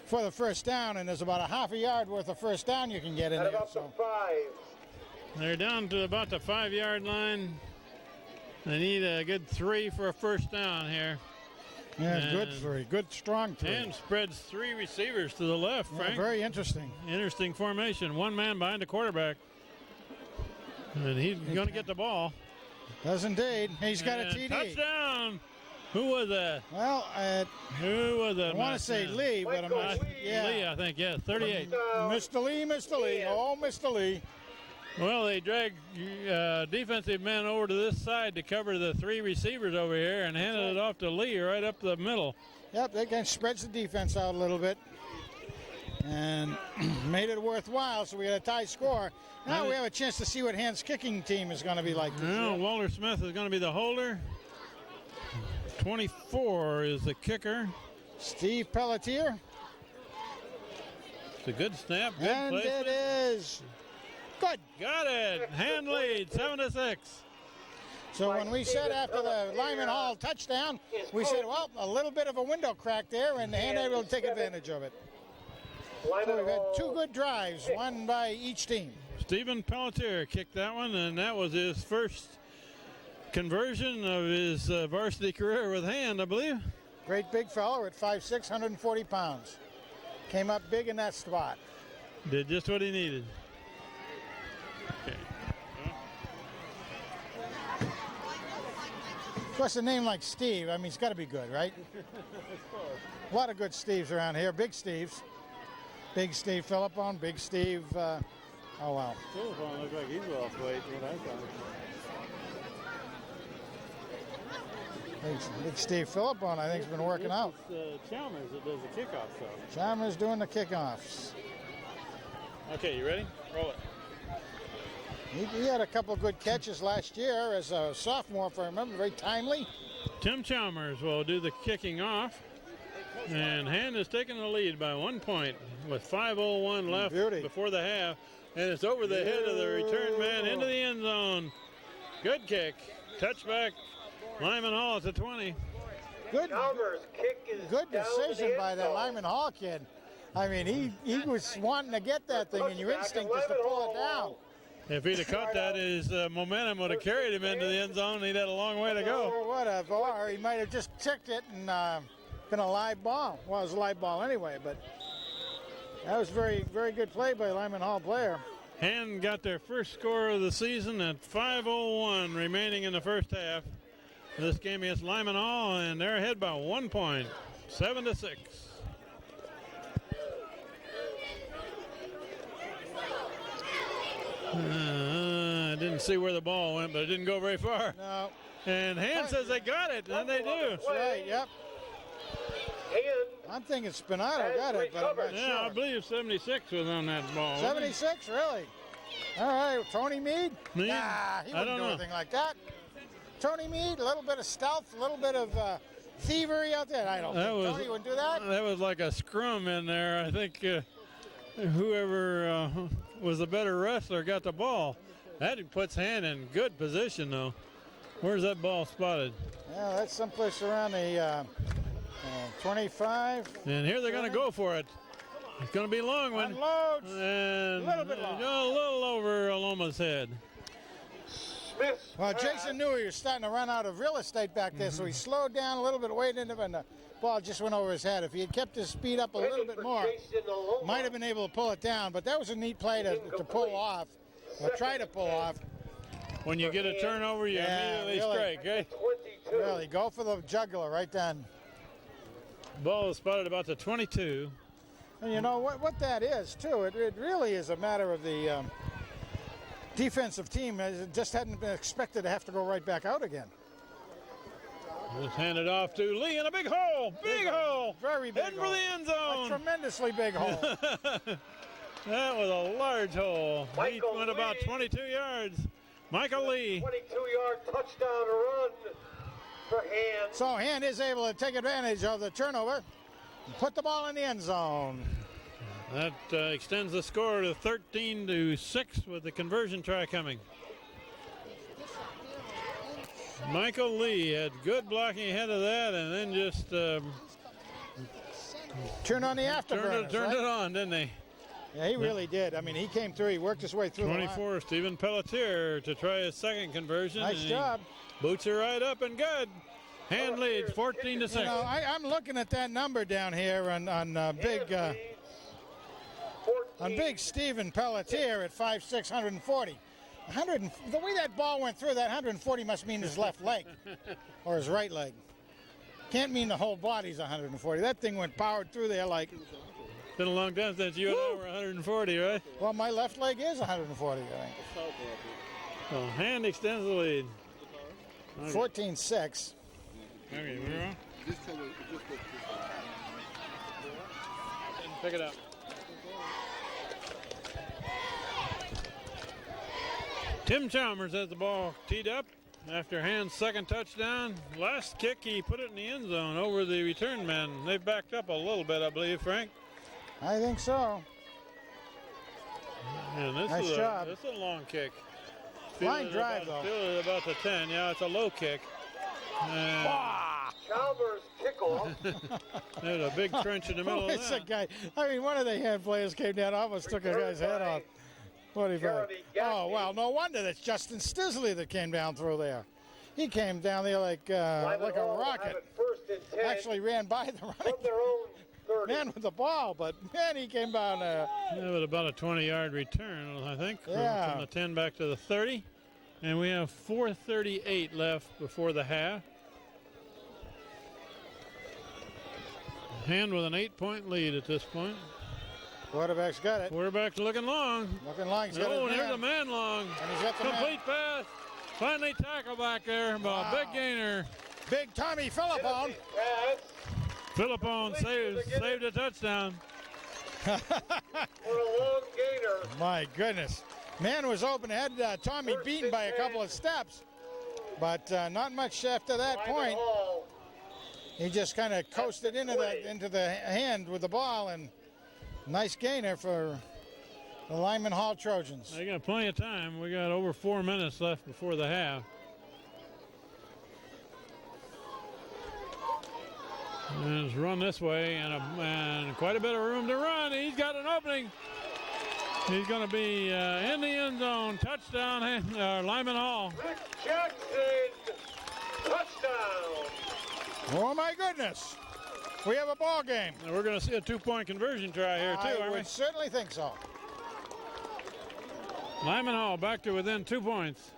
for the first down, and there's about a half a yard worth of first down you can get in At there. about the 5. They're down to about the 5-yard line. They need a good 3 for a first down here. Yeah, and good 3. Good, strong 3. And spreads 3 receivers to the left, Frank. Yeah, very interesting. Interesting formation. 1 man behind the quarterback. And he's going to get the ball. Does indeed. He's got a And TD. touchdown. Who was that? Well, Who was that? I want to say Lee, but I'm not. Yeah. Lee, I think, yes, 38. Mr. Lee, Mr. Lee. Oh, Mr. Lee. Well, they dragged defensive men over to this side to cover the 3 receivers over here and handed it off to Lee right up the middle. Yep, they can spreads the defense out a little bit and made it worthwhile, so we got a tie score. Now we have a chance to see what Hand's kicking team is going to be like this Well, year. Walter Smith is going to be the holder. 24 is the kicker. Steve Pelletier. It's a good snap, good And placement. it is good. Got it. Hand lead, 7-6. So when we said after the Lyman Hall touchdown, we said, well, a little bit of a window crack there, and Hand able to take advantage of it. So we've had 2 good drives, one by each team. Stephen Pelletier kicked that one, and that was his first conversion of his varsity career with Hand, I believe. Great big fellow at 5'6", 140 pounds. Came up big in that spot. Did just what he needed. Okay. Of course, a name like Steve, I mean, he's got to be good, right? A lot of good Steves around here. Big Steves. Big Steve Philippon, Big Steve, oh, wow. Philippon looks like he's lost weight, what I thought. Big Steve Philippone, I think, has been working out. It's Chalmers that does the kickoff, so. Chalmers doing the kickoffs. Okay, you ready? Roll it. He had a couple of good catches last year as a sophomore, if I remember, very timely. Tim Chalmers will do the kicking off. And Hand is taking the lead by 1 point with 5:01 left before the half. And it's over the head of the return man into the end zone. Good kick. Touchback. Lyman Hall at the 20. Good Good decision by that Lyman Hall kid. I mean, he was wanting to get that thing, and your instinct is to pull it down. If he'd have caught that, his momentum would have carried him into the end zone. He'd had a long way to go. Or whatever. Or he might have just ticked it and been a live ball. Well, it was a live ball anyway, but that was very, very good play by Lyman Hall player. Hand got their first score of the season at 5:01 remaining in the first half. This game against Lyman Hall, and they're ahead by 1 point, 7-6. I didn't see where the ball went, but it didn't go very far. No. And Hand says they got it, and they do. That's right, yep. I'm thinking Spinato got it, but I'm not Yeah, sure. I believe 76 was on that ball. 76, really? All right, Tony Mead? Mead? Nah, he I wouldn't don't do know. anything like that. Tony Mead, a little bit of stealth, a little bit of thievery out there. I don't think Tony would do that. That was like a scrum in there. I think whoever was the better wrestler got the ball. That puts Hand in good position, though. Where's that ball spotted? Yeah, that's someplace around the 25. And here they're going to go for it. It's going to be a long one. Unloads. And A little bit long. A little over Aloma's head. Well, Jason knew he was starting to run out of real estate back there, so he slowed down a little bit, waited, and the ball just went over his head. If he had kept his speed up a little bit more, might have been able to pull it down. But that was a neat play to pull off, or try to pull off. When you get a turnover, you immediately really. strike, eh? Really, go for the jugular right then. Ball is spotted about the 22. And you know what that is, too? It really is a matter of the defensive team. It just hadn't been expected to have to go right back out again. Just handed off to Lee in a big hole. Big hole. Very big Heading hole. for the end A zone. tremendously big hole. That was a large hole. He Michael went about Lee. 22 yards. Michael Lee. 22-yard touchdown run for Hand. So Hand is able to take advantage of the turnover and put the ball in the end zone. That extends the score to 13-6 with the conversion try coming. Michael Lee had good blocking ahead of that, and then just Turn on the afterburners, turned right? it on, didn't he? Yeah, he really did. I mean, he came through. He worked his way through. 24, Stephen Pelletier to try his second conversion. Nice and job. He boots it right up and good. Hand leads 14-6. You know, I'm looking at that number down here on big Stephen Pelletier at 5'6", 140. The way that ball went through, that 140 must mean his left leg or his right leg. Can't mean the whole body's 140. That thing went powered through there like. It's been a long time since you and I were 140, right? Well, my left leg is 140, I think. So Hand extends the lead. 14-6. Okay, we're on. Pick it up. Tim Chalmers has the ball teed up after Hand's second touchdown. Last kick, he put it in the end zone over the return man. They've backed up a little bit, I believe, Frank. I think so. And this Nice job. This is a long kick. Line Fielded drive, about, though. fielded about the 10. Yeah, it's a low kick. And Chalmers kickoff. there's a big trench in the middle of It's a that. guy. I mean, one of the hand players came down, almost took a guy's head off. What do you think? Jeremy Oh, Gaffney. well, no wonder that's Justin Stisley that came down through there. He came down there like a rocket. First and 10 Actually ran by the from running their own 30. man with the ball, but man, he came down there. Yeah, with about a 20-yard return, I think, Yeah. from the 10 back to the 30. And we have 4:38 left before the half. Hand with an 8-point lead at this point. Quarterback's got it. Quarterback's looking long. Looking like he's got Oh, and it. here's a man long. And he's got the man. Complete pass. Finally tackled back there by a big gainer. Big Tommy Philippone. Pass Philippone saved a touchdown. for a long gainer. My goodness. Man was open, had Tommy beaten by a couple of steps, but not much after that Lyman point. Hall. He just kind of coasted into the hand with the ball, and nice gainer for the Lyman Hall Trojans. They got plenty of time. We got over 4 minutes left before the half. And it's run this way, and quite a bit of room to run. He's got an opening. He's going to be in the end zone. Touchdown, Lyman Hall. Rick Jackson, touchdown. Oh my goodness. We have a ball game. And we're going to see a 2-point conversion try here, too, I aren't we? would certainly think so. Lyman Hall back to within 2 points.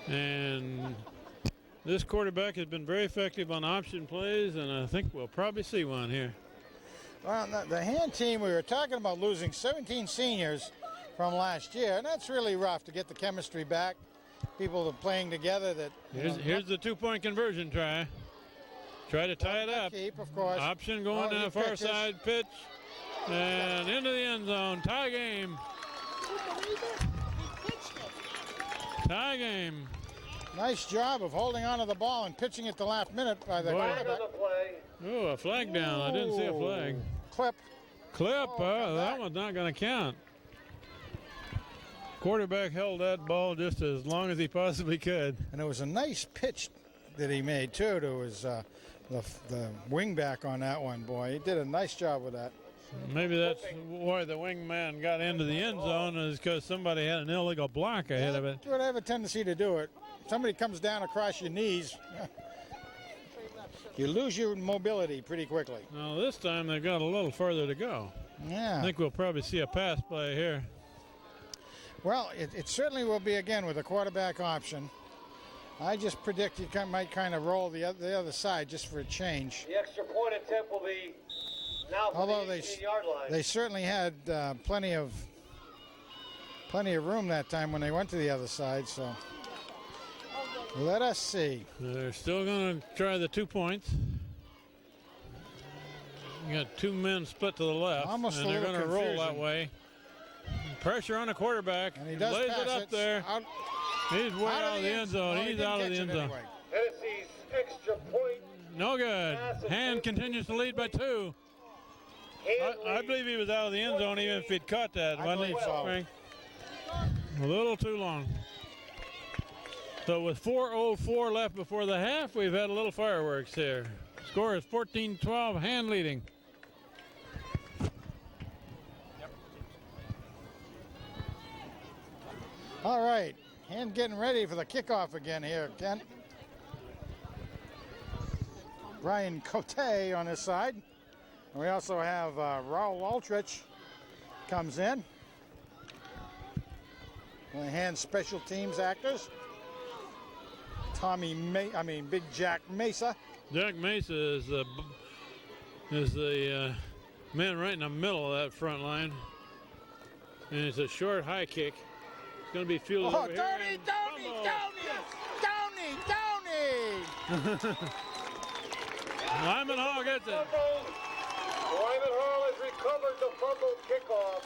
And this quarterback has been very effective on option plays, and I think we'll probably see one here. Well, the hand team, we were talking about losing 17 seniors from last year, and that's really rough to get the chemistry back. People are playing together. Here's the 2-point conversion try. Try to tie it up. Keep, of course. Option going to the far side pitch. And into the end zone. Tie game. Tie game. Nice job of holding onto the ball and pitching it the last minute by the Flag quarterback. on the play. Oh, a flag down. I didn't see a flag. Clip. Clip. Oh, That one's not going to count. Quarterback held that ball just as long as he possibly could. And it was a nice pitch that he made, too, to his the wing back on that one, boy. He did a nice job with that. Maybe that's why the wingman got into the end zone, is because somebody had an illegal block ahead of it. Would have a tendency to do it. Somebody comes down across your knees, you lose your mobility pretty quickly. Now this time they've got a little further to go. Yeah. I think we'll probably see a pass play here. Well, it certainly will be again with a quarterback option. I just predict you might kind of roll the other side just for a change. The extra point attempt will be now from Although the 18-yard line. they certainly had plenty of room that time when they went to the other side. So let us see. They're still going to try the 2 points. You got 2 men split to the left, Almost and a they're little going to roll confusion. that way. Pressure on the quarterback. And he does lays pass it up there. Out, He's way out of the end zone. Oh, he He's didn't out of catch the it end zone. anyway. Tennessee's extra point. No good. Hand continues to lead by 2. I believe he was out of the end zone even if he'd caught that, I wasn't he, believe so. Frank? A little too long. So with 4:04 left before the half, we've had a little fireworks here. Score is 14-12, hand leading. All right, hand getting ready for the kickoff again here, Kent. Brian Cote on this side. And we also have Raul Altrich comes in. One of the hand special teams actors. Big Jack Mesa. Jack Mesa is the man right in the middle of that front line. And it's a short high kick. It's going to be fielded over here. Tony! Lyman Hall gets it. Lyman Hall has recovered the fumbled kickoff.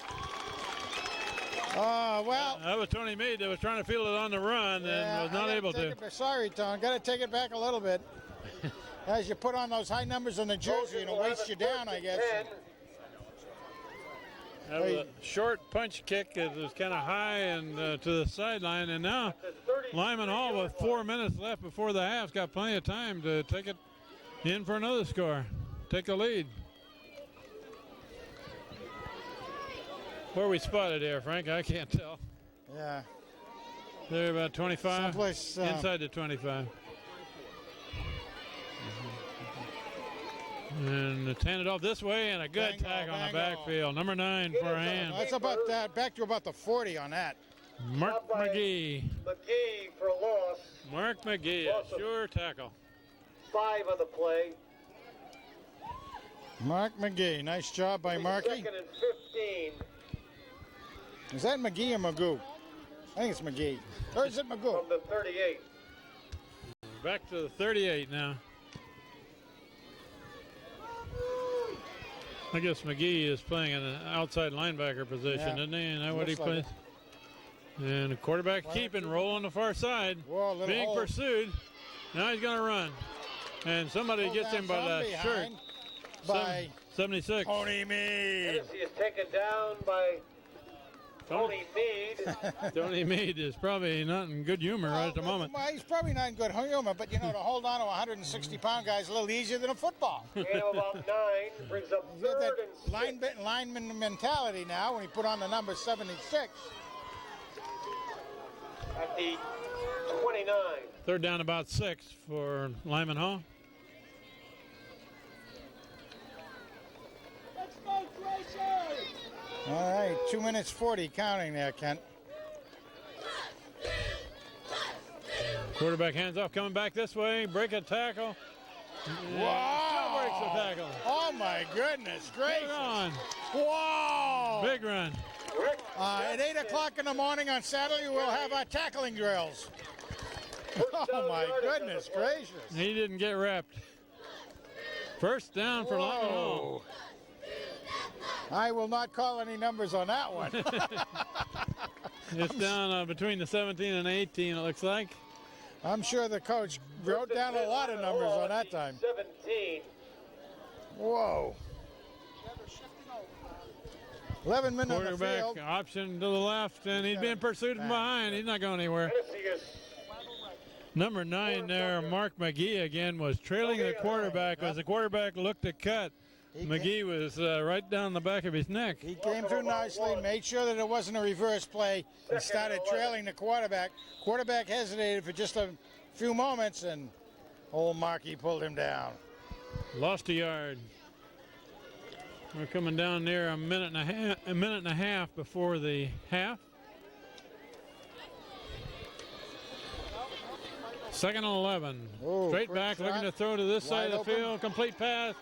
Well. That was Tony Mead that was trying to field it on the run and was not able to. Sorry, Tom. Got to take it back a little bit. As you put on those high numbers on the jersey, it'll waste you down, I guess. That was a short punch kick. It was kind of high and to the sideline. And now Lyman Hall, with 4 minutes left before the half, got plenty of time to take it in for another score. Take the lead. Where are we spotted here, Frank? I can't tell. Yeah. They're about 25. Someplace, inside the 25. And it's handed off this way, and a good tackle on the backfield. Number 9 for a hand. That's about that. Back to about the 40 on that. Mark McGee. McGee for a loss. Mark McGee, a sure tackle. 5 on the play. Mark McGee. Nice job by Marky. 2nd and 15. Is that McGee or Magoo? I think it's McGee. Or is it Magoo? From the 38. Back to the 38 now. I guess McGee is playing in an outside linebacker position, Yeah. isn't he? Isn't that what he Looks like plays? And the quarterback keeping, rolling the far side, Whoa, little being hole. pursued. Now he's going to run. And somebody Pulled gets down him by from the shirt. behind By 76. Tony Mead. Tennessee is taken down by Tony Mead. Tony Mead is probably not in good humor right at the moment. Well, he's probably not in good humor, but you know, to hold on to a 160-pound guy is a little easier than a football. Gain of about 9 brings up He's got third that and 6. lineman mentality now when he put on the number 76. At the 29. Third down about 6 for Lyman Hall. All right, 2 minutes 40 counting there, Kent. Quarterback hands off, coming back this way, break a tackle. Wow! Breaks the tackle. Oh my goodness Get gracious! it on. Whoa! Big run. At 8 o'clock in the morning on Saturday, we'll have our tackling drills. Oh my goodness gracious! He didn't get wrapped. First down for Lyman Hall. I will not call any numbers on that one. It's down between the 17 and 18, it looks like. I'm sure the coach wrote down a lot of numbers on that time. 17. Whoa. 11 minutes on the Quarterback field. option to the left, and he's being pursued from behind. He's not going anywhere. Tennessee is Number 9 there, Mark McGee again, was trailing the quarterback as the quarterback looked to cut. McGee was right down the back of his neck. He came through nicely, made sure that it wasn't a reverse play, and started trailing the quarterback. Quarterback hesitated for just a few moments, and old Markey pulled him down. Lost a yard. We're coming down near a minute and a half before the half. Second and 11. Oh, Straight quick back, shot. looking to throw to this side Wide of the open. field. Complete pass.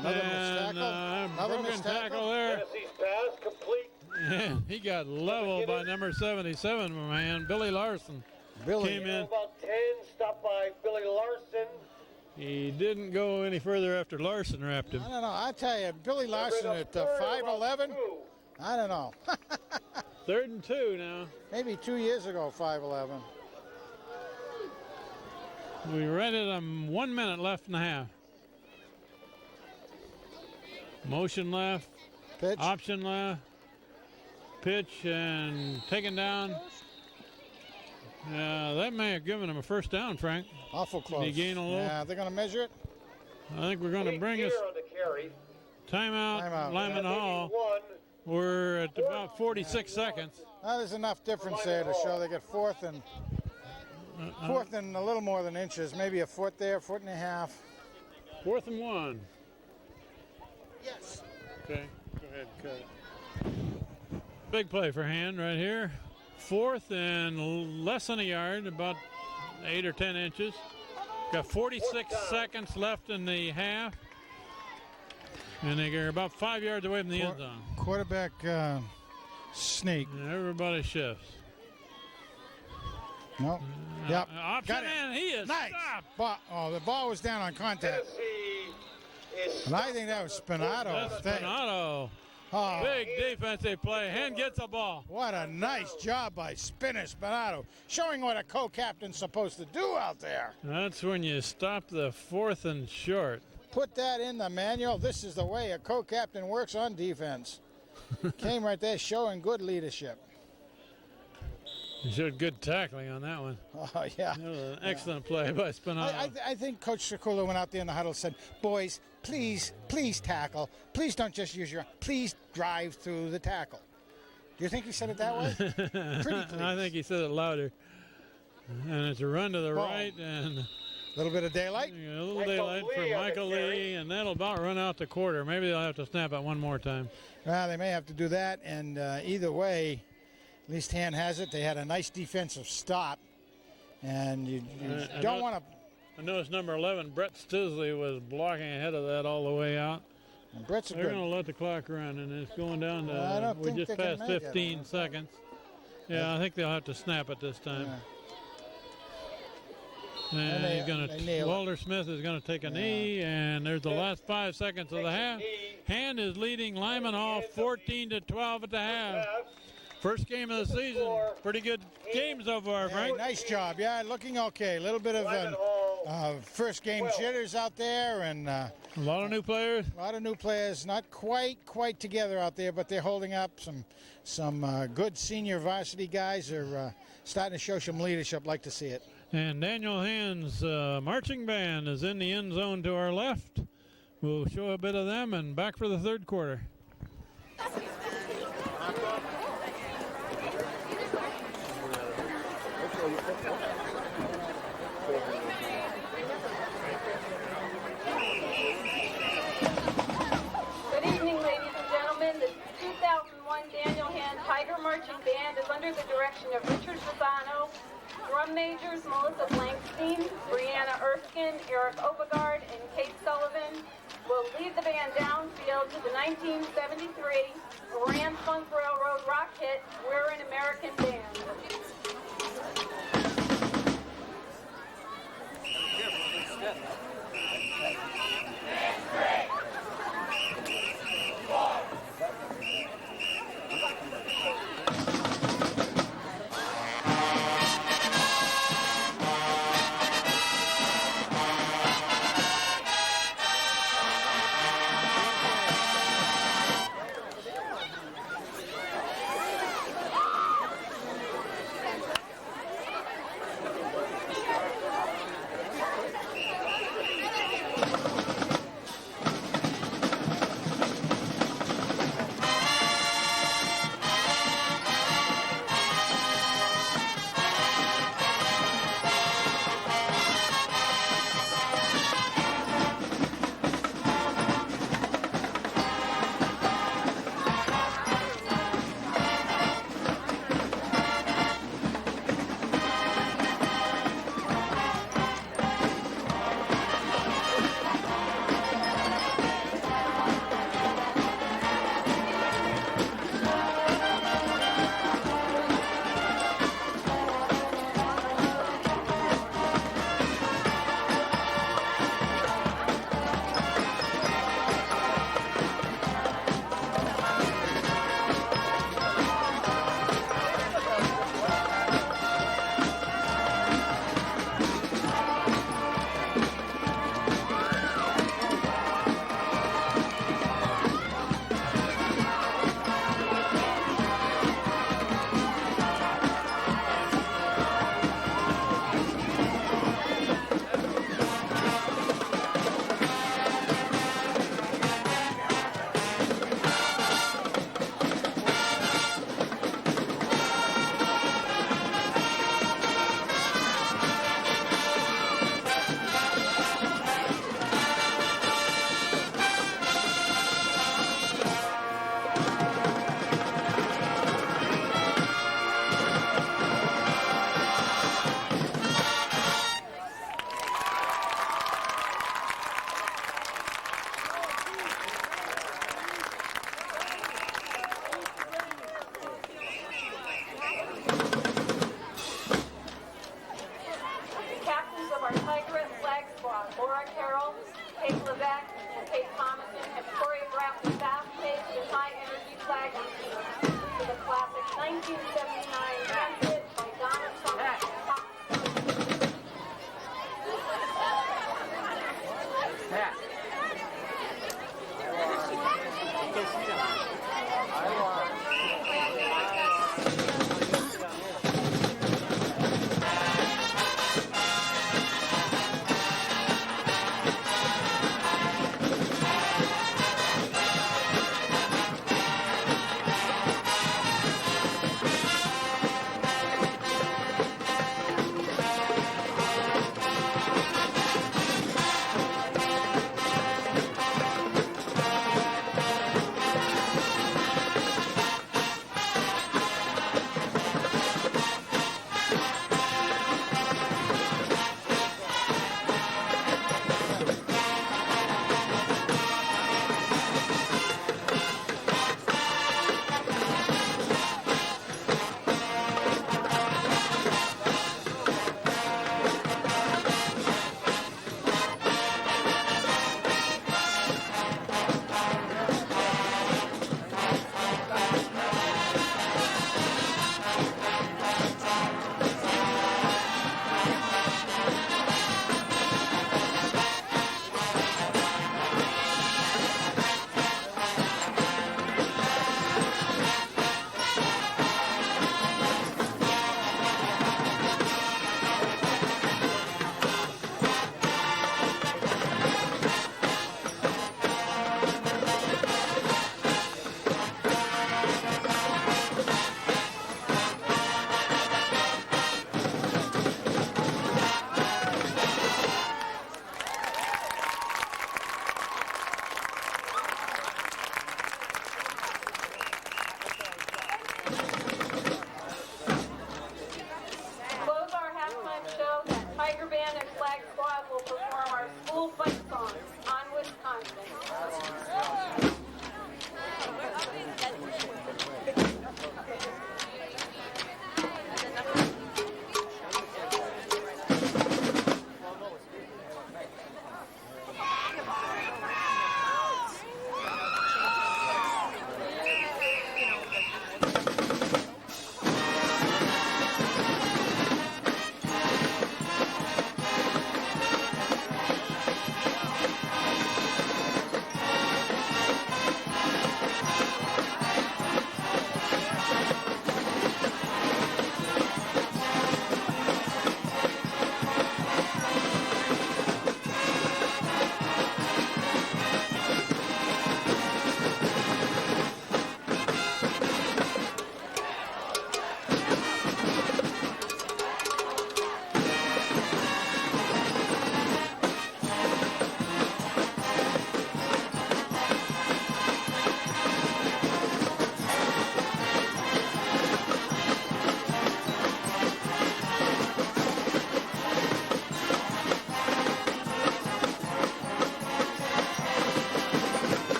Another missed And tackle. Another broken missed tackle there. Tennessee's pass complete. And he got leveled by number 77, man. Billy Larson Billy. came Gain in. of about 10. Stopped by Billy Larson. He didn't go any further after Larson wrapped him. I don't know. I tell you, Billy Larson at 5'11". I don't know. 3rd and 2 now. Maybe 2 years ago, 5'11". We rented him 1 minute left in the half. Motion left, Pitch. option left, pitch and taken down. That may have given him a first down, Frank. Awful close. Did he gain a little? Yeah, they're going to measure it. I think we're going to bring us on the carry. timeout, Timeout. Lyman Hall. 1. We're at about 46 seconds. There's enough difference there to show they get fourth and a little more than inches, maybe a foot there, 1.5 feet. 4th and 1. Yes. Okay, go ahead, cut. Big play for Hand right here. 4th and less than a yard, about 8 or 10 inches. Got 46 seconds left in the half. And they're about 5 yards away from the end zone. Quarterback sneak. And everybody shifts. Nope. Yep. Option, Got it. and he is Nice. stopped. The ball was down on contact. Tennessee is And I think that was Spinato. That's Spinato. Oh, Big defensive play. Hand gets the ball. what a nice job by Spinner Spinato, showing what a co-captain's supposed to do out there. That's when you stop the 4th and short. Put that in the manual. This is the way a co-captain works on defense. Came right there showing good leadership. He showed good tackling on that one. Oh, yeah. That was an excellent play by Spinato. I think Coach Sekula went out there in the huddle and said, boys, please tackle. Please don't just use your, please drive through the tackle. Do you think he said it that way? Pretty please. I think he said it louder. And it's a run to the right and A little bit of daylight. a little daylight for Michael Lee, and that'll about run out the quarter. Maybe they'll have to snap it one more time. Well, they may have to do that, and either way, at least Hand has it. They had a nice defensive stop, and you don't want to. I noticed number 11, Brett Stisley, was blocking ahead of that all the way out. Brett's a They're good. going to let the clock run, and it's going down I to, don't we think just they can passed make it. 15 seconds. Yeah, I think they'll have to snap it this time. And Walter Smith is going to take a knee, and there's the last 5 seconds of the half. Hand is leading Lyman off 14-12 at the half. First game of the season. Pretty good game so far, Frank. Nice job. Yeah, looking okay. A little bit of first game jitters out there, and a lot of new players. A lot of new players. Not quite together out there, but they're holding up. Some good senior varsity guys are starting to show some leadership. Like to see it. And Daniel Hand's marching band is in the end zone to our left. We'll show a bit of them and back for the third quarter. Good evening, ladies and gentlemen. The 2001 Daniel Hand Tiger Marching Band is under the direction of Richard Fasano. Drum majors Melissa Blankstein, Brianna Erskine, Eric Obegard, and Kate Sullivan will lead the band downfield to the 1973 Grand Funk Railroad rock hit, We're an American Band.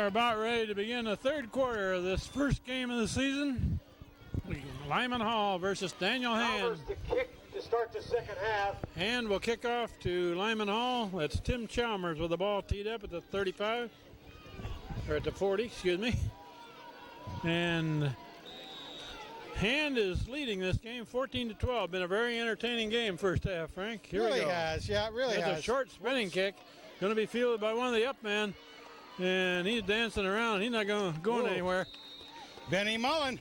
are about ready to begin the third quarter of this first game of the season. Lyman Hall versus Daniel Hand. The kick to start the second half. Hand will kick off to Lyman Hall. That's Tim Chalmers with the ball teed up at the 35, or at the 40, excuse me. And Hand is leading this game 14-12. Been a very entertaining game first half, Frank. Here really we go. has, yeah, it really It's has. a short spinning kick. Going to be fielded by one of the up men. And he's dancing around. He's not going anywhere. Benny Mullen.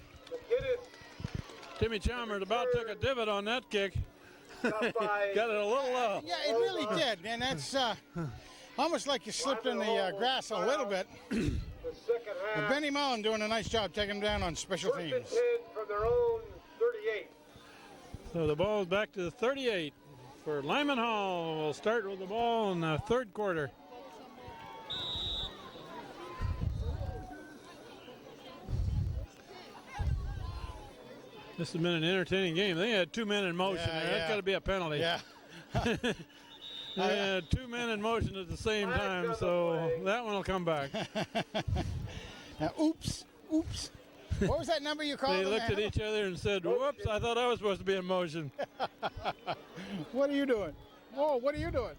Timmy Chalmers about took a divot on that kick. Got it a little low. Yeah, it really did. And that's almost like you slipped in the grass a little bit. But Benny Mullen doing a nice job taking him down on special teams. From their own 38. So the ball's back to the 38 for Lyman Hall. We'll start with the ball in the third quarter. This has been an entertaining game. They had 2 men in motion there. That's got to be a penalty. Yeah. They had 2 men in motion at the same time, so that one will come back. Now, oops. What was that number you called? They looked at each other and said, whoops, I thought I was supposed to be in motion. What are you doing? Oh, what are you doing?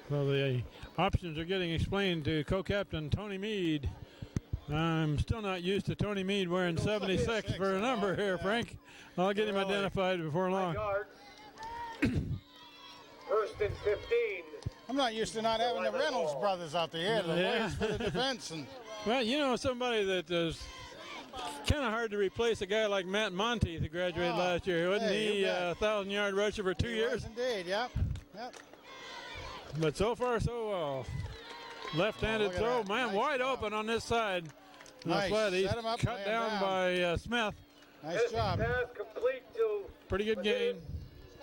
Well, the options are getting explained to co-captain Tony Mead. I'm still not used to Tony Mead wearing 76 for a number here, Frank. I'll get him identified before long. First and 15. I'm not used to not having the Reynolds brothers out there, the boys for the defense. And well, you know, somebody that is kind of hard to replace a guy like Matt Monteith who graduated last year. Wasn't he a 1,000-yard rusher for 2 years? Indeed, yep. But so far, so well. Left-handed throw, man, nice wide job. Open on this side. Nice. He's Set him up, cut lay him down by Smith. Nice job. Pass complete to Pretty good gain.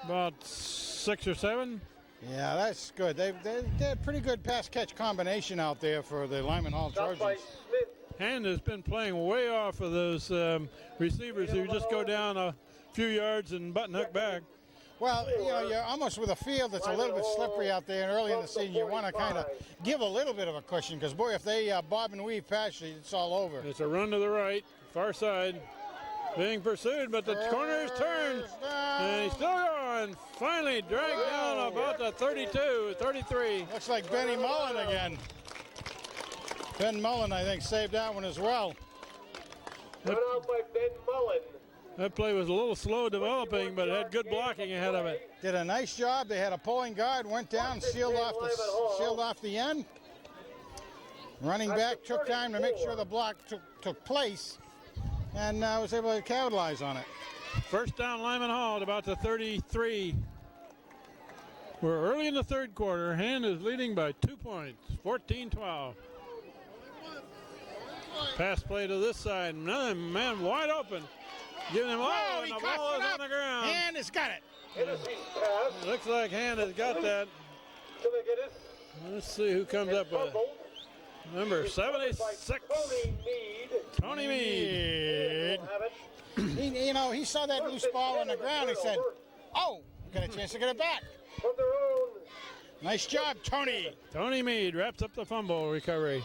About 6 or 7. Yeah, that's good. They did a pretty good pass-catch combination out there for the Lyman Hall Trojans. Smith. Hand has been playing way off of those receivers who just go down a few yards and button hook back. Well, you know, you're almost with a field that's a little bit slippery out there, and early in the season, you want to kind of give a little bit of a cushion, because, boy, if they bob and weave past you, it's all over. It's a run to the right, far side, being pursued, but the corner is turned, and he's still going. Finally dragged down about the 32, 33. Looks like Benny Mullen again. Ben Mullen, I think, saved that one as well. Run out by Ben Mullen. That play was a little slow developing, but it had good blocking ahead of it. Did a nice job. They had a pulling guard, went down, sealed off the end. Running back took time to make sure the block took place, and was able to capitalize on it. First down, Lyman Hall at about the 33. We're early in the third quarter. Hand is leading by 2 points, 14-12. Pass play to this side. Another man wide open. Giving him all, and the ball is on the ground. Hand has got it. It looks like Hand has got that. Let's see who comes up with it. Number 76. Tony Mead. He saw that loose ball on the ground. He said, oh, got a chance to get it back. Nice job, Tony. Tony Mead wraps up the fumble recovery.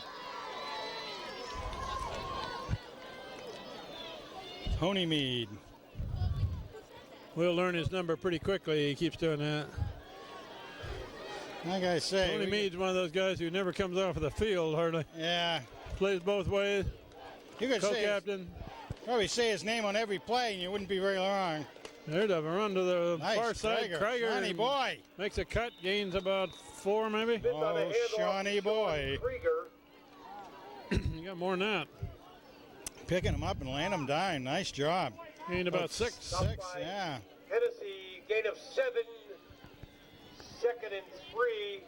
Tony Mead. We'll learn his number pretty quickly. He keeps doing that. Like I say, Tony Mead's one of those guys who never comes off of the field hardly. Yeah. Plays both ways. You could Co-captain. probably say his name on every play, and you wouldn't be very wrong. There's a run to the far side. Krieger Shawnee boy. Makes a cut, gains about 4 maybe. Oh, Shawnee boy. You got more than that. Picking him up and laying him down. Nice job. Gained about 6. 6, yeah. Hennessy, gain of 7. Second and 3.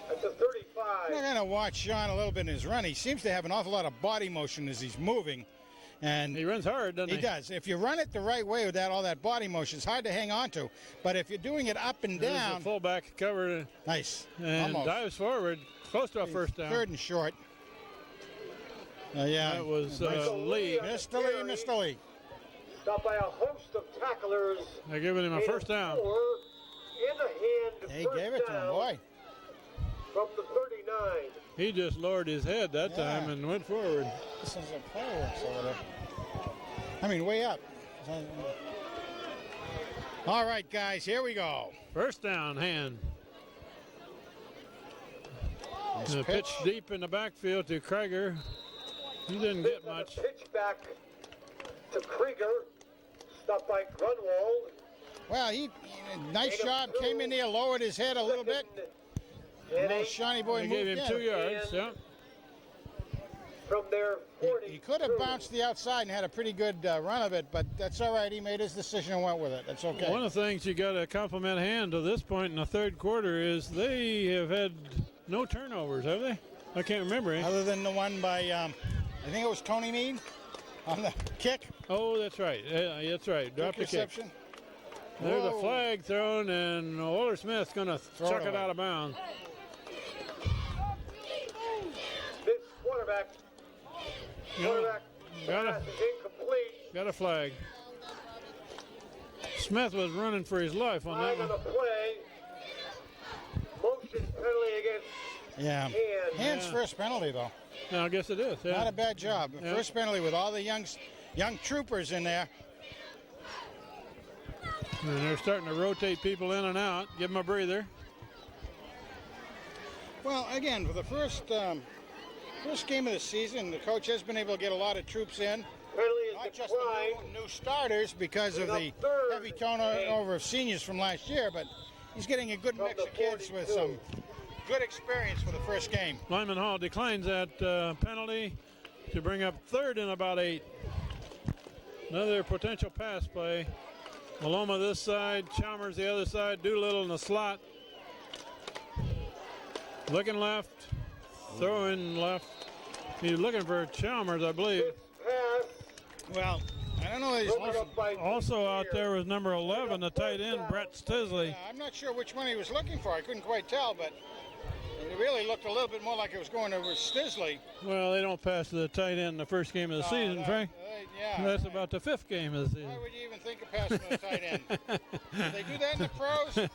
That's a 35. I'm going to watch Sean a little bit in his run. He seems to have an awful lot of body motion as he's moving. And he runs hard, doesn't he? He does. If you run it the right way without all that body motion, it's hard to hang on to. But if you're doing it up and There's down. the fullback covered. Nice. And almost. Dives forward, close to a first down. Third and short. Yeah. That was Lee. Mr. Lee. Stopped by a host of tacklers. They're giving him a first down. In the hand He gave it to him, boy. From the 39. He just lowered his head that time and went forward. This is a fireworks over there. I mean, way up. All right, guys, here we go. First down, Hand. Nice The pitch deep in the backfield to Krieger. He didn't get much. Pitch back to Krieger. Stopped by Grunwald. Well, nice job. Came in there, lowered his head a little bit. Little shiny boy They moved gave him in. 2 yards. Yeah. From their 40. He could have bounced the outside and had a pretty good run of it, but that's all right. He made his decision and went with it. That's okay. One of the things you got to compliment Hand to this point in the third quarter is they have had no turnovers, have they? I can't remember. Other than the one by, I think it was Tony Mead on the kick. Oh, that's right. That's right. Dropped the kick. Interception. There's a Whoa. flag thrown, and Oler Smith's going to chuck it out of bounds. This quarterback. Quarterback Got pass is incomplete. a flag. Smith was running for his life on that Flag on one. the play. Motion penalty against Yeah. Hand. Hand's first penalty, though. No, I guess it is. Yeah. Not a bad job. Yeah. First penalty with all the young troopers in there. And they're starting to rotate people in and out. Give them a breather. Well, again, for the first game of the season, the coach has been able to get a lot of troops in. Penalty is Not just declined. the new starters because of the heavy turnover of seniors from last year, but he's getting a good mix of kids with some good experience for the first game. Lyman Hall declines that penalty to bring up third and about 8. Another potential pass play. Maloma this side, Chalmers the other side, Doolittle in the slot. Looking left, throwing left. He's looking for Chalmers, I believe. Pass. Well, I don't know that he's Broken looking. up by Also out there was number 11, the tight end, Brett Stisley. I'm not sure which one he was looking for. I couldn't quite tell, but it really looked a little bit more like it was going over Stisley. Well, they don't pass to the tight end in the first game of the season, Frank. Yeah. That's about the 5th game of the season. Why would you even think of passing to the tight end? Do they do that in the pros?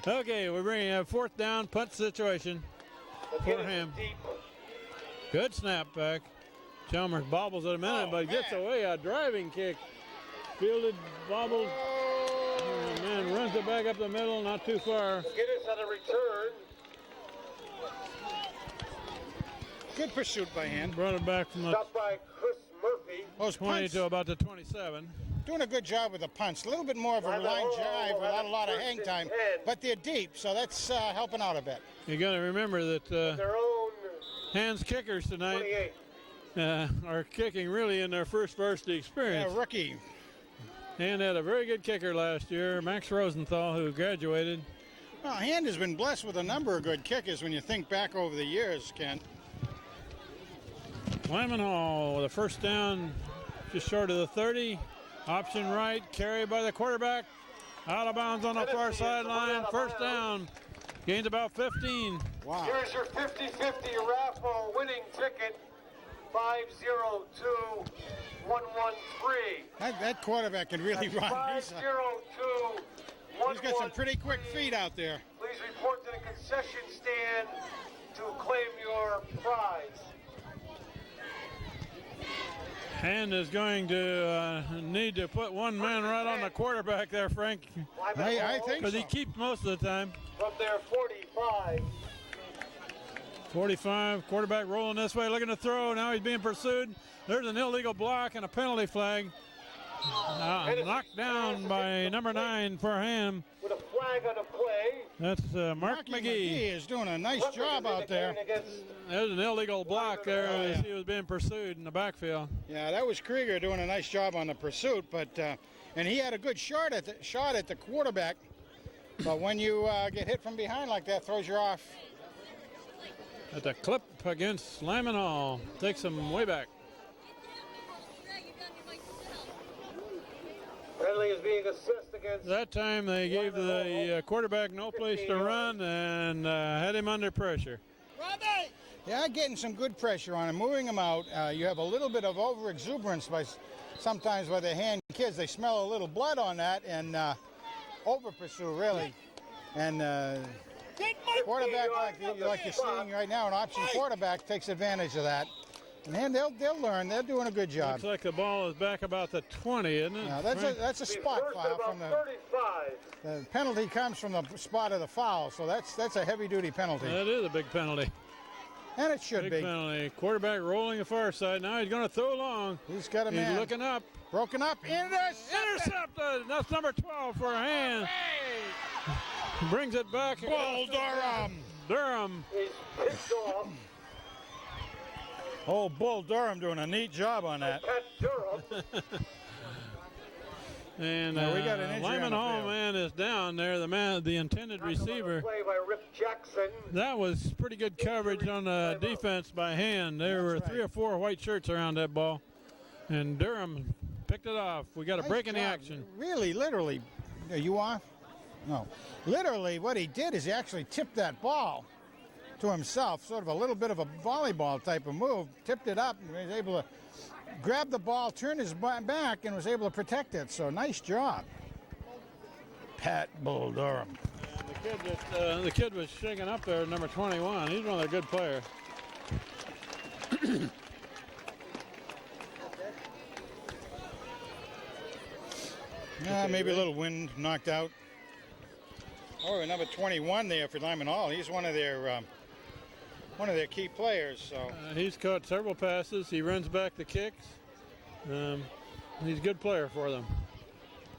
Okay, we're bringing a 4th down punt situation for him. deep. Good snap back. Chalmers bobbles it a minute, but gets away a driving kick. Fielded, bobbled, and then runs it back up the middle, not too far. Get us on a return. Good pursuit by Hand. Brought it back from the Stopped by Chris Murphy. Those 20 punts, to about the 27. doing a good job with the punts. A little bit more of a line jive without a lot of hang time, but they're deep, so that's helping out a bit. You got to remember that Their own Hand's kickers tonight 28. are kicking really in their first varsity experience. Yeah, rookie. Hand had a very good kicker last year, Max Rosenthal, who graduated. Well, Hand has been blessed with a number of good kickers when you think back over the years, Ken. Lyman Hall with a first down just short of the 30. Option right, carry by the quarterback. Out of bounds on the far sideline. First down. Gains about 15. Wow. Here's your 50-50 raffle winning ticket. 502113. That quarterback can really run. 502113. He's got some pretty quick feet out there. Please report to the concession stand to claim your prize. Hand is going to need to put one man right on the quarterback there, Frank, I think because so. he keeps most of the time. From their 45. 45, quarterback rolling this way, looking to throw. Now he's being pursued. There's an illegal block and a penalty flag. Knocked down by number 9 for him. With a flag on the play. That's Mark McGee. is doing a nice job out there. There's an illegal block there as he was being pursued in the backfield. Yeah, that was Krieger doing a nice job on the pursuit, but and he had a good shot at the quarterback. But when you get hit from behind like that, throws you off. At the clip against Lyman Hall. Takes him way back. Penalty is being assessed against. That time they gave the quarterback no place to run and had him under pressure. Yeah, getting some good pressure on him, moving him out. You have a little bit of over-exuberance sometimes by the Hand kids. They smell a little blood on that and over-pursue, really. And Quarterback, like you're seeing right now, an option quarterback takes advantage of that. And they'll learn. They're doing a good job. Looks like the ball is back about the 20, isn't it? Now, that's a spot foul from the 35. The penalty comes from the spot of the foul, so that's a heavy-duty penalty. That is a big penalty. And it should Big be. penalty. Quarterback rolling the far side. Now he's going to throw long. He's got a man. He's looking up. Broken up. Intercepted. That's number 12 for a hand. Brings it back. Bull Durham. Durham. Is picked off. Oh, Bull Durham doing a neat job on that. Pat Durham. And Now we got an injury Lyman on the Hall field. man is down there. The intended receiver. Play by Rip Jackson. That was pretty good coverage on the defense by hand. There were 3 or 4 white shirts around that ball, and Durham picked it off. We got a break in the action. Really, literally. Are you off? No. Literally, what he did is he actually tipped that ball to himself, sort of a little bit of a volleyball type of move, tipped it up, and was able to grab the ball, turn his back, and was able to protect it. So nice job. Pat Bull Durham. The kid was shaking up there, number 21. He's one of their good players. Maybe a little wind knocked out. Oh, number 21 there for Lyman Hall. He's one of their key players. So He's caught several passes. He runs back the kicks. He's a good player for them.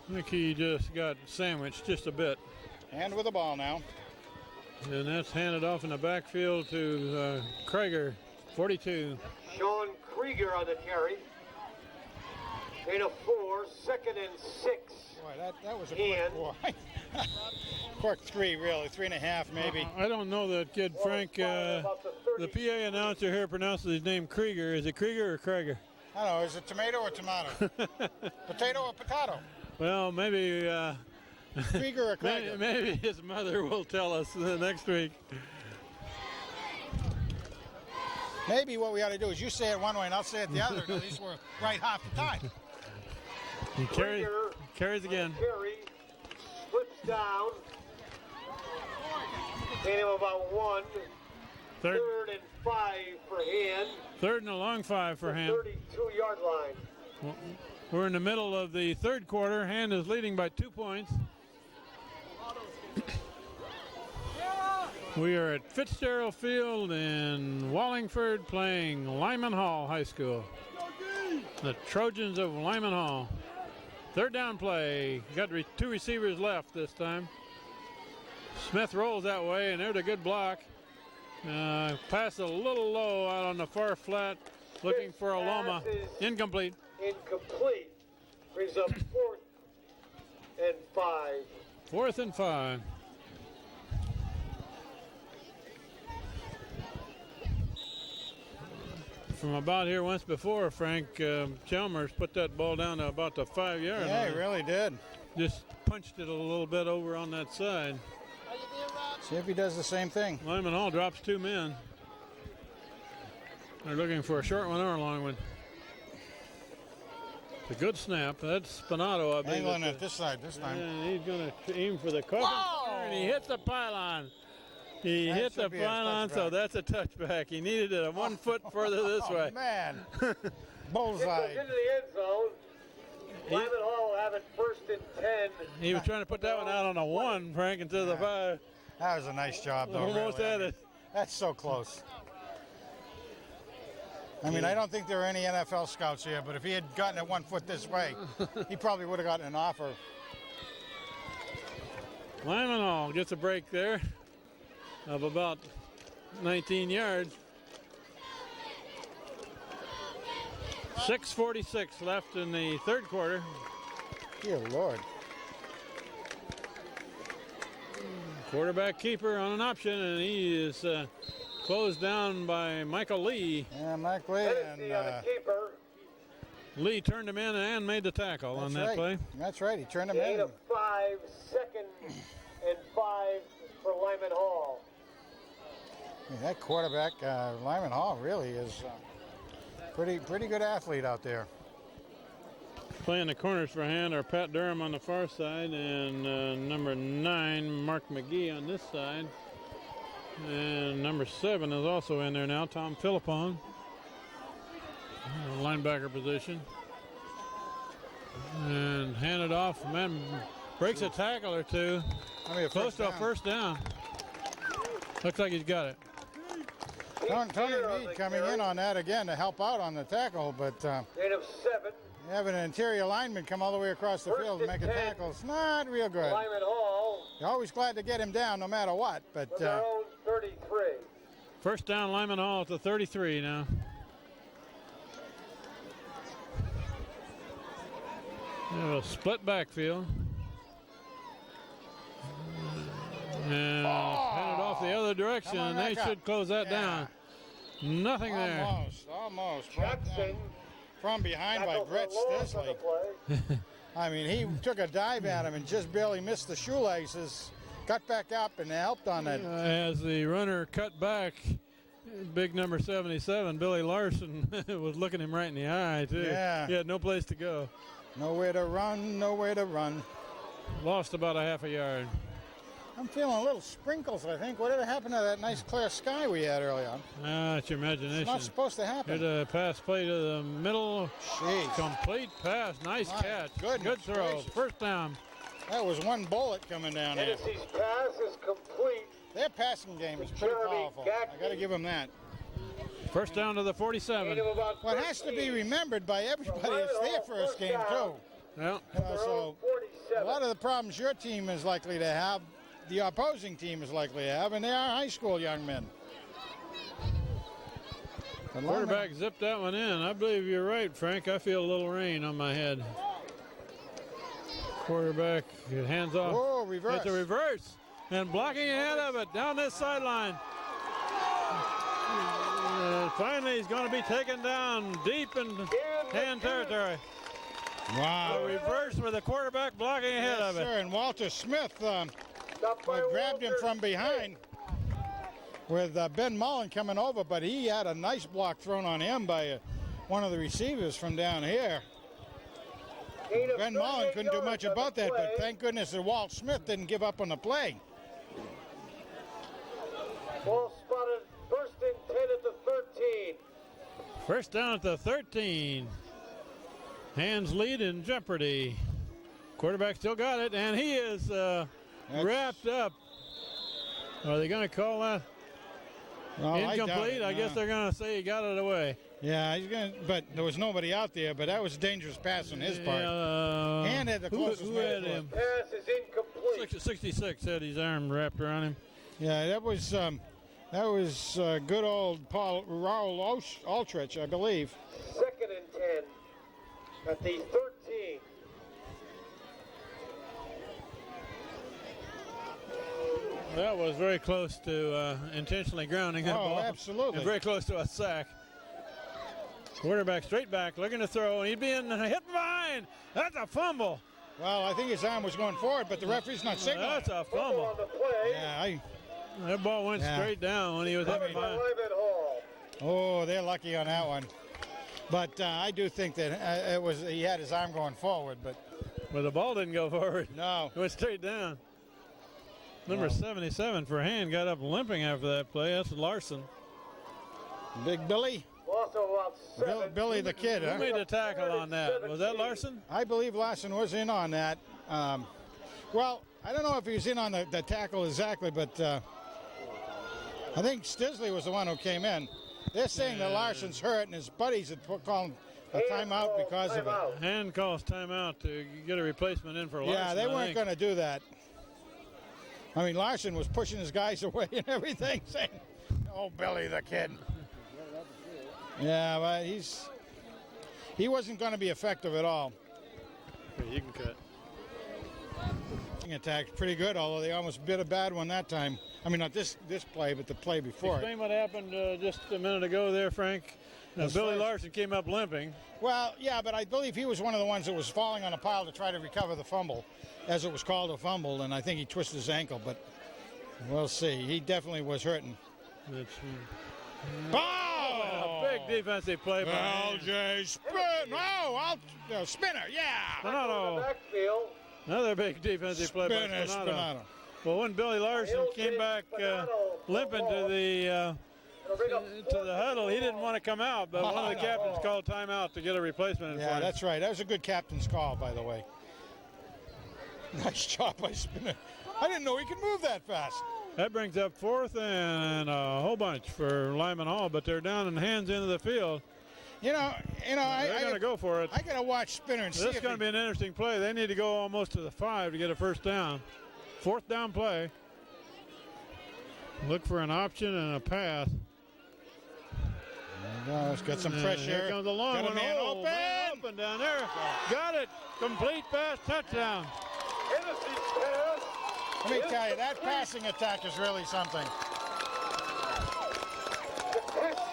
I think he just got sandwiched just a bit. and with the ball now. And that's handed off in the backfield to Krieger, 42. Sean Krieger on the carry. Gain of 4, 2nd and 6. Boy, that was a quick boy. Quick 3, really, 3.5 maybe. I don't know that kid, Frank. The PA announcer here pronounces his name Krieger. Is it Krieger or Krieger? I don't know, is it tomato or tomato? Potato or potato? Well, maybe Krieger or Krieger? maybe his mother will tell us next week. Maybe what we ought to do is you say it one way and I'll say it the other. At least we're right half the time. He carries again. Carry, slips down. Gain of about 1. Third 3rd and 5 for hand. and a long 5 for Hand. 32-yard line. We're in the middle of the third quarter. Hand is leading by 2 points. We are at Fitzgerald Field in Wallingford playing Lyman Hall High School. The Trojans of Lyman Hall. Third down play. Got 2 receivers left this time. Smith rolls that way, and there's a good block. Pass a little low out on the far flat, looking for a Loma. Incomplete. Incomplete. Brings up 4th and 5. 4th and 5. From about here once before, Frank Chalmers put that ball down to about the 5-yard line. Yeah, he really did. Just punched it a little bit over on that side. See if he does the same thing. Lyman Hall drops 2 men. They're looking for a short one or a long one. It's a good snap. That's Spinato, I believe. Angling at this side this time. And he's going to aim for the coffin. And he hit the pylon. He hit the pylon, so that's a touchback. He needed it 1 foot further this way. Man. It Bullseye. goes into the end zone. Lyman Hall will have it 1st and 10. He was trying to put that one out on a 1, Frank, instead of the 5. That was a nice job, though. Almost really. had it. That's so close. I mean, I don't think there are any NFL scouts here, but if he had gotten it 1 foot this way, he probably would have gotten an offer. Lyman Hall gets a break there of about 19 yards. 6:46 left in the third quarter. Dear Lord. Quarterback keeper on an option, and he is closed down by Michael Lee. Yeah, Mike Lee. Tennessee on the keeper. Lee turned him in and made the tackle on that play. That's right. He turned him Gain in. of 5, 2nd and 5 for Lyman Hall. Yeah, that quarterback, Lyman Hall, really is pretty good athlete out there. Playing the corners for Hand are Pat Durham on the far side and number 9, Mark McGee on this side. And number 7 is also in there now, Tom Philippon. Linebacker position. And handed off. Man breaks a tackle or two. Close to a first down. Looks like he's got it. Tony Mead coming in on that again to help out on the tackle, but Gain of 7. having an interior lineman come all the way across the field and make a tackle, it's not real good. Lyman Hall. You're always glad to get him down no matter what, but From their own 33. First down, Lyman Hall at the 33 now. They have a split backfield. And headed off the other direction, and they should close that down. Nothing there. Almost. Jackson. From behind by Brett Stisley. I mean, he took a dive at him and just barely missed the shoelaces. Got back up and helped on that. As the runner cut back, big number 77, Billy Larson, was looking him right in the eye, too. Yeah. He had no place to go. Nowhere to run, nowhere to run. Lost about a half a yard. I'm feeling a little sprinkles, I think. Whatever happened to that nice clear sky we had earlier? It's your imagination. It's not supposed to happen. Here's a pass play to the middle. Jeez. Complete pass. Nice catch. Good throw. Gracious. First down. That was one bullet coming down there. Tennessee's pass is complete. Their passing game is pretty powerful. I got to give them that. First down to the 47. Gain of about What has to be remembered by everybody, it's their first game, too. Well, You know, so a lot of the problems your team is likely to have, the opposing team is likely to have, and they are high school young men. The quarterback zipped that one in. I believe you're right, Frank. I feel a little rain on my head. Quarterback, hands off. Whoa, reverse. It's a reverse. And blocking ahead of it down this sideline. Finally, he's going to be taken down deep in hand territory. Wow. A reverse with the quarterback blocking ahead of it. Sir, and Walter Smith grabbed him from behind with Ben Mullen coming over, but he had a nice block thrown on him by one of the receivers from down here. Ben Mullen couldn't do much about that, but thank goodness that Walt Smith didn't give up on the play. Ball spotted. First and 10 at the 13. First down at the 13. Hands lead in jeopardy. Quarterback still got it, and he is wrapped up. Are they going to call that incomplete? I guess they're going to say he got it away. Yeah, he's going. But there was nobody out there. But that was a dangerous pass on his part. And had the closest who had him? Pass is incomplete. 66 had his arm wrapped around him. Yeah, that was good old Raul Altrich, I believe. Second and 10 at the 13. That was very close to intentionally grounding that ball. Oh, absolutely. And very close to a sack. Quarterback straight back, looking to throw, and he's being hit behind. That's a fumble. Well, I think his arm was going forward, but the referee's not signaling. That's a Fumble fumble. on the play. Yeah, That ball went straight down when he was hit Lyman behind. Hall. Oh, they're lucky on that one. But I do think that he had his arm going forward, but the ball didn't go forward. no. It went straight down. Number 77 for Hand got up limping after that play. That's Larson. Big Billy. Loss of about 7. Billy the Kid, Who huh? made the tackle on that? Was that Larson? I believe Larson was in on that. Well, I don't know if he was in on the tackle exactly, but I think Stisley was the one who came in. They're saying that Larson's hurt, and his buddies had called a timeout because of it. Hand calls timeout to get a replacement in for Larson. Yeah, they weren't going to do that. I mean, Larson was pushing his guys away and everything, saying, "Oh, Billy the Kid." Yeah, but he wasn't going to be effective at all. Okay, you can cut. Attack's pretty good, although they almost bit a bad one that time. I mean, not this play, but the play before. Explain what happened just a minute ago there, Frank. Billy Larson came up limping. Well, yeah, but I believe he was one of the ones that was falling on a pile to try to recover the fumble, as it was called a fumble, and I think he twisted his ankle, but we'll see. He definitely was hurting. A big defensive play by LJ Spinner, yeah. Spinato. Backfield. Another big defensive play by Spinato. Spinato. Well, when Billy Larson came back limping to the huddle, he didn't want to come out, but one of the captains called timeout to get a replacement in for him. That's right. That was a good captain's call, by the way. Nice job by Spinner. I didn't know he could move that fast. That brings up 4th and a whole bunch for Lyman Hall, but they're down in hands into the field. They're going to go for it. I got to watch Spinner and see. This is going to be an interesting play. They need to go almost to the 5 to get a first down. 4th down play. Look for an option and a pass. Let's get some fresh air. Here comes the long one. Man open Down there. Got it. Complete pass, touchdown. Let me tell you, that passing attack is really something.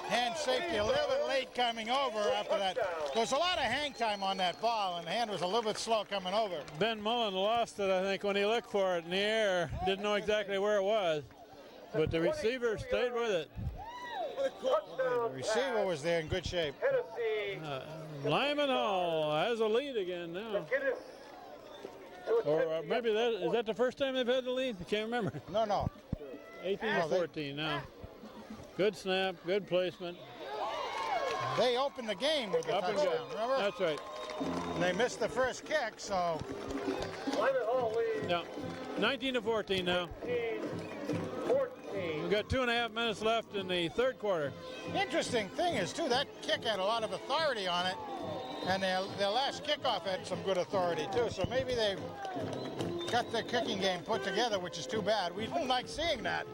Hand safety a little bit late coming over after that. There was a lot of hang time on that ball, and the hand was a little bit slow coming over. Ben Mullen lost it, I think, when he looked for it in the air. Didn't know exactly where it was, but the receiver stayed with it. The receiver was there in good shape. Lyman Hall has a lead again now. Or maybe is that the first time they've had the lead? I can't remember. No. 18-14 now. Good snap, good placement. They opened the game with the touchdown, remember? That's right. And they missed the first kick, so. Yeah, 19-14 now. We've got 2.5 minutes left in the third quarter. Interesting thing is, too, that kick had a lot of authority on it. And their last kickoff had some good authority, too. So maybe they've got their kicking game put together, which is too bad. We don't like seeing that.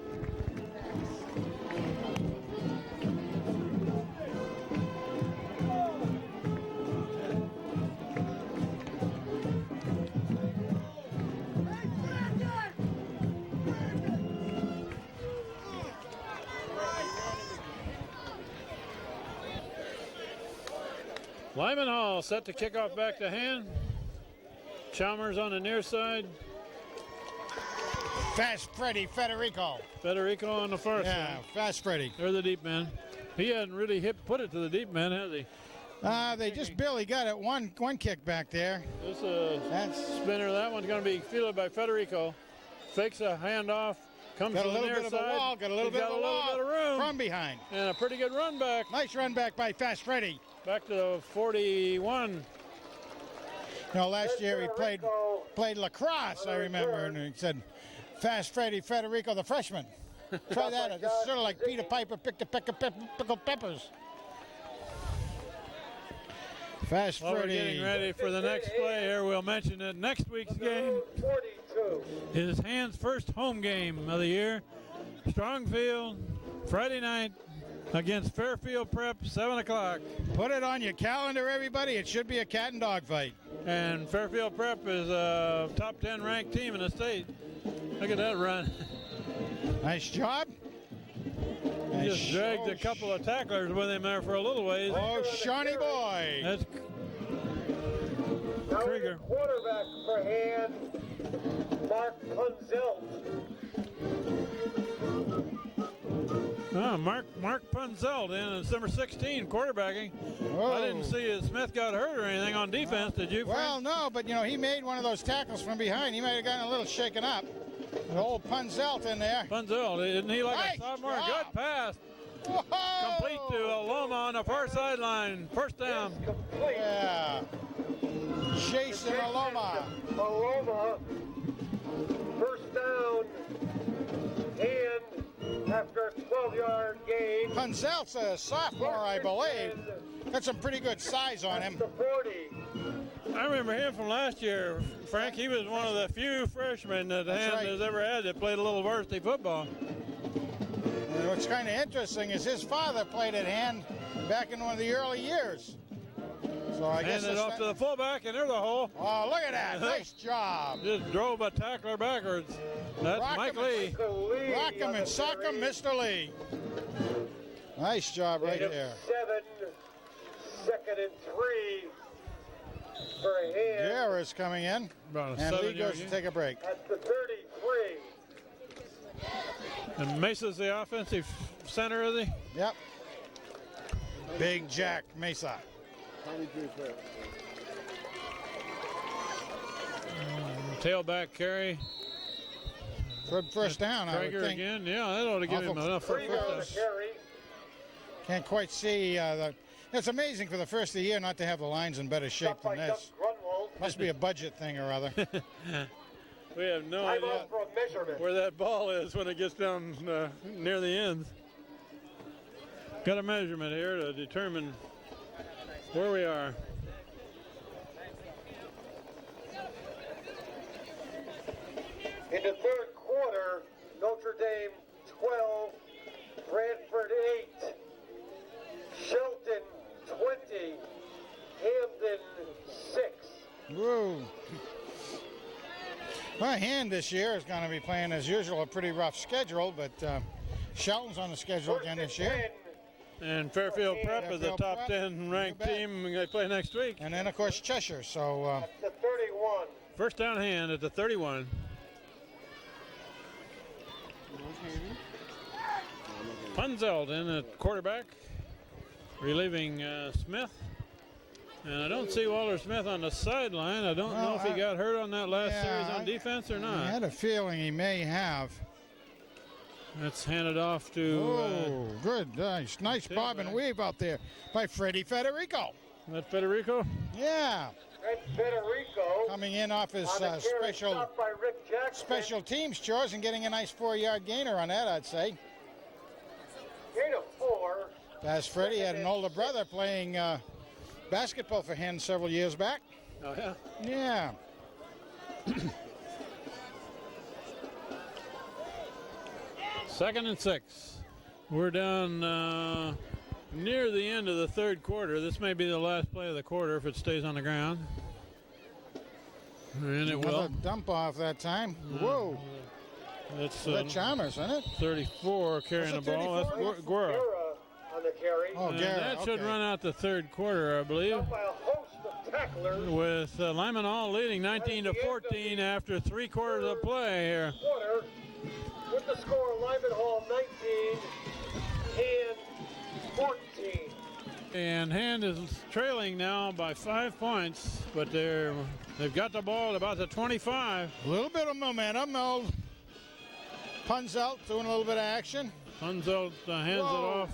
Lyman Hall set to kick off back to hand. Chalmers on the near side. Fast Freddy Federico. Federico on the far side. Fast Freddy. They're the deep men. He hadn't really put it to the deep men, has he? They just barely got it. One kick back there. That's spinner. That one's going to be fielded by Federico. Fakes a handoff. Comes got to a the little near bit of side. a wall. Got a little bit of room from behind. And a pretty good run back. Nice run back by Fast Freddy. Back to the 41. Last year he played lacrosse, I remember, and he said, Fast Freddy Federico, the freshman. Try that. This is sort of like Peter Piper picked a peck of pickled peppers. Fast Freddy. We're getting ready for the next play here. We'll mention that next week's game is Hand's first home game of the year. Strongfield, Friday night against Fairfield Prep, 7 o'clock. Put it on your calendar, everybody. It should be a cat and dog fight. And Fairfield Prep is a top 10 ranked team in the state. Look at that run. Nice job. He just dragged a couple of tacklers with him there for a little ways. Oh, Shawnee boy. That's Krieger. Quarterback for Hand, Mark Punzelt. Mark Punzelt in number 16, quarterbacking. Whoa. I didn't see Smith got hurt or anything on defense, did you, Frank? Well, no, but, he made one of those tackles from behind. He might have gotten a little shaken up. The old Punzelt in there. Punzelt, isn't he like nice a sophomore? job. Good pass. Whoa. Complete to Loma on the far sideline. First down. Yeah. Jason Aloma. Aloma. First down. And after a 12-yard gain. Punzelt's a sophomore, I believe. Got some pretty good size on him. The 40. I remember him from last year, Frank. He was one of the few freshmen that Hand has ever had that played a little varsity football. And what's kind of interesting is his father played at Hand back in one of the early years. So I guess handed off to the fullback, and there's a hole. Oh, look at that. Nice job. Just drove a tackler backwards. That's Mike Lee. Rock him and sock him, Mr. Lee. Nice job right there. 7, 2nd and 3 for Hand. Guerra's coming in. And Lee goes to take a break. At the 33. And Mesa's the offensive center, is he? Yep. Big Jack Mesa. Tailback carry. Good first down, I would Traeger think. again. Yeah, that ought to give him enough for a Krieger on the first down. carry. Can't quite see. It's amazing for the first of the year not to have the lines in better shape Stopped by than Doug this. Grunwald. Must be a budget thing or other. We have no Time idea out for a measurement. where that ball is when it gets down near the ends. Got a measurement here to determine where we are. In the third quarter, Notre Dame 12, Brantford 8, Shelton 20, Hamden 6. Woo. My Hand this year is going to be playing, as usual, a pretty rough schedule, but Shelton's on the schedule again this year. And Fairfield Prep is a Fairfield top Prep, 10 ranked you bet. team. They play next week. And then, of course, Cheshire. So The 31. First down Hand at the 31. Punzelt in at quarterback, relieving Smith. And I don't see Walter Smith on the sideline. I don't know if he got hurt on that last series on defense or I not. had a feeling he may have. That's handed off to Oh, good. Nice bob and weave out there by Freddie Federico. that Federico. Yeah, And Federico coming in off his on the carry, special stopped by Rick Jackson. special teams chores and getting a nice 4-yard gainer on that, I'd say. Gain of 4. As Freddie had an older brother playing basketball for him several years back. Oh, yeah. Yeah. Second and 6. We're down near the end of the third quarter. This may be the last play of the quarter if it stays on the ground. And it will. Another dump off that time. Whoa. It's That Chalmers, isn't it? 34 carrying the Was it ball. That's 34? Guerra. On the carry. Oh, And Garrett. that should okay. run out the third quarter, I believe, Stopped by a host of tacklers. with Lyman Hall leading 19 to 14 after 3 quarters of play here. Quarter with the score Lyman Hall 19 and 14. And Hand is trailing now by 5 points, but they've got the ball at about the 25. A little bit of momentum. Old Punzelt doing a little bit of action. Punzelt hands it Whoa. off.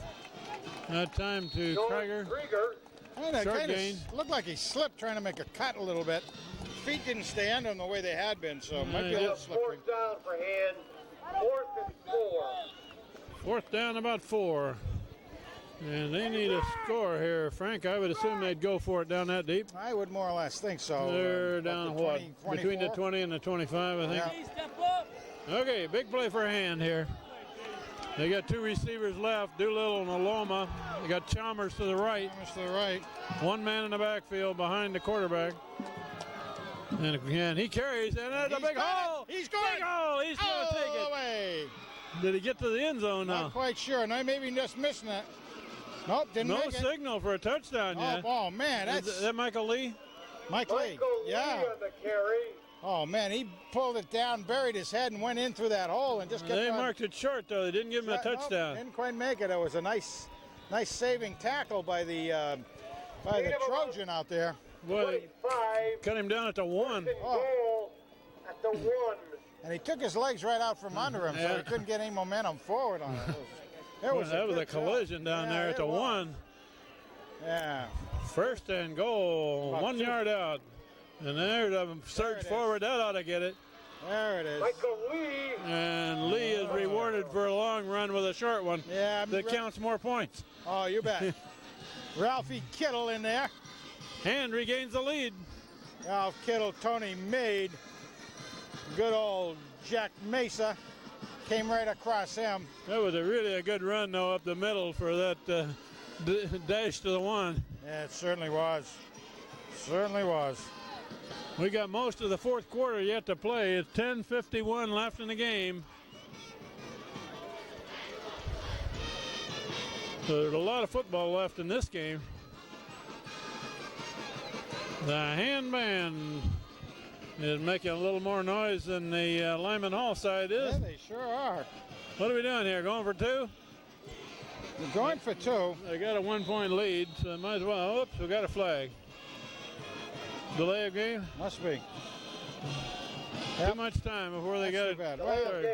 That time to Krieger. Krieger. And that Short kind of gain. looked like he slipped trying to make a cut a little bit. Feet didn't stay under him the way they had been, so it might be a little slippery. Fourth down for Hand. 4th and 4. 4th down, about 4. And they need a score here, Frank. I would assume they'd go for it down that deep. I would more or less think so. They're About down the what? 20, Between the 24? 20 and the 25, I think. Yeah. Okay, big play for Hand here. They got 2 receivers left, Doolittle and Aloma. They got Chalmers to the right. Chalmers to the right. 1 man in the backfield behind the quarterback. And again, he carries, and there's a He's big got it. hole. He's going. Big hole. He's going to All take the it. way. Did he get to the end zone now? Not quite sure. No, maybe just missing it. Nope, didn't No make it. signal for a touchdown yet. Oh, man, Is that's that Michael Lee? Mike Lee. Michael Lee Yeah. on the carry. Oh, man, he pulled it down, buried his head, and went in through that hole and just kept They on. marked it short, though. They didn't give him a Nope, touchdown. didn't quite make it. It was a nice saving tackle by the Gain of about Trojan out there. Boy, 25. cut him down at the 1. And goal at the 1. And he took his legs right out from under him, so Yeah. he couldn't get any momentum forward on it. That was a good collision job. down Yeah, there at it the was. 1. Yeah. First and goal, About 1 2. yard out. And there's a surge it is. forward. That ought to get it. There it is. Michael Lee. And Lee is rewarded for a long run with a short one. Yeah. That counts more points. Oh, you bet. Ralphie Kittle in there. Hand regains the lead. Ralph Kittle, Tony Mead. Good old Jack Mesa came right across him. That was really a good run, though, up the middle for that dash to the 1. Yeah, it certainly was. Certainly was. We got most of the fourth quarter yet to play. It's 10:51 left in the game. So there's a lot of football left in this game. The Hand band is making a little more noise than the Lyman Hall side is. Yeah, they sure are. What are we doing here? Going for 2? We're going for 2. They got a 1-point lead, so might as well. Oops, we got a flag. Delay of game. Must be. Too much time before they got it. Bad. Well,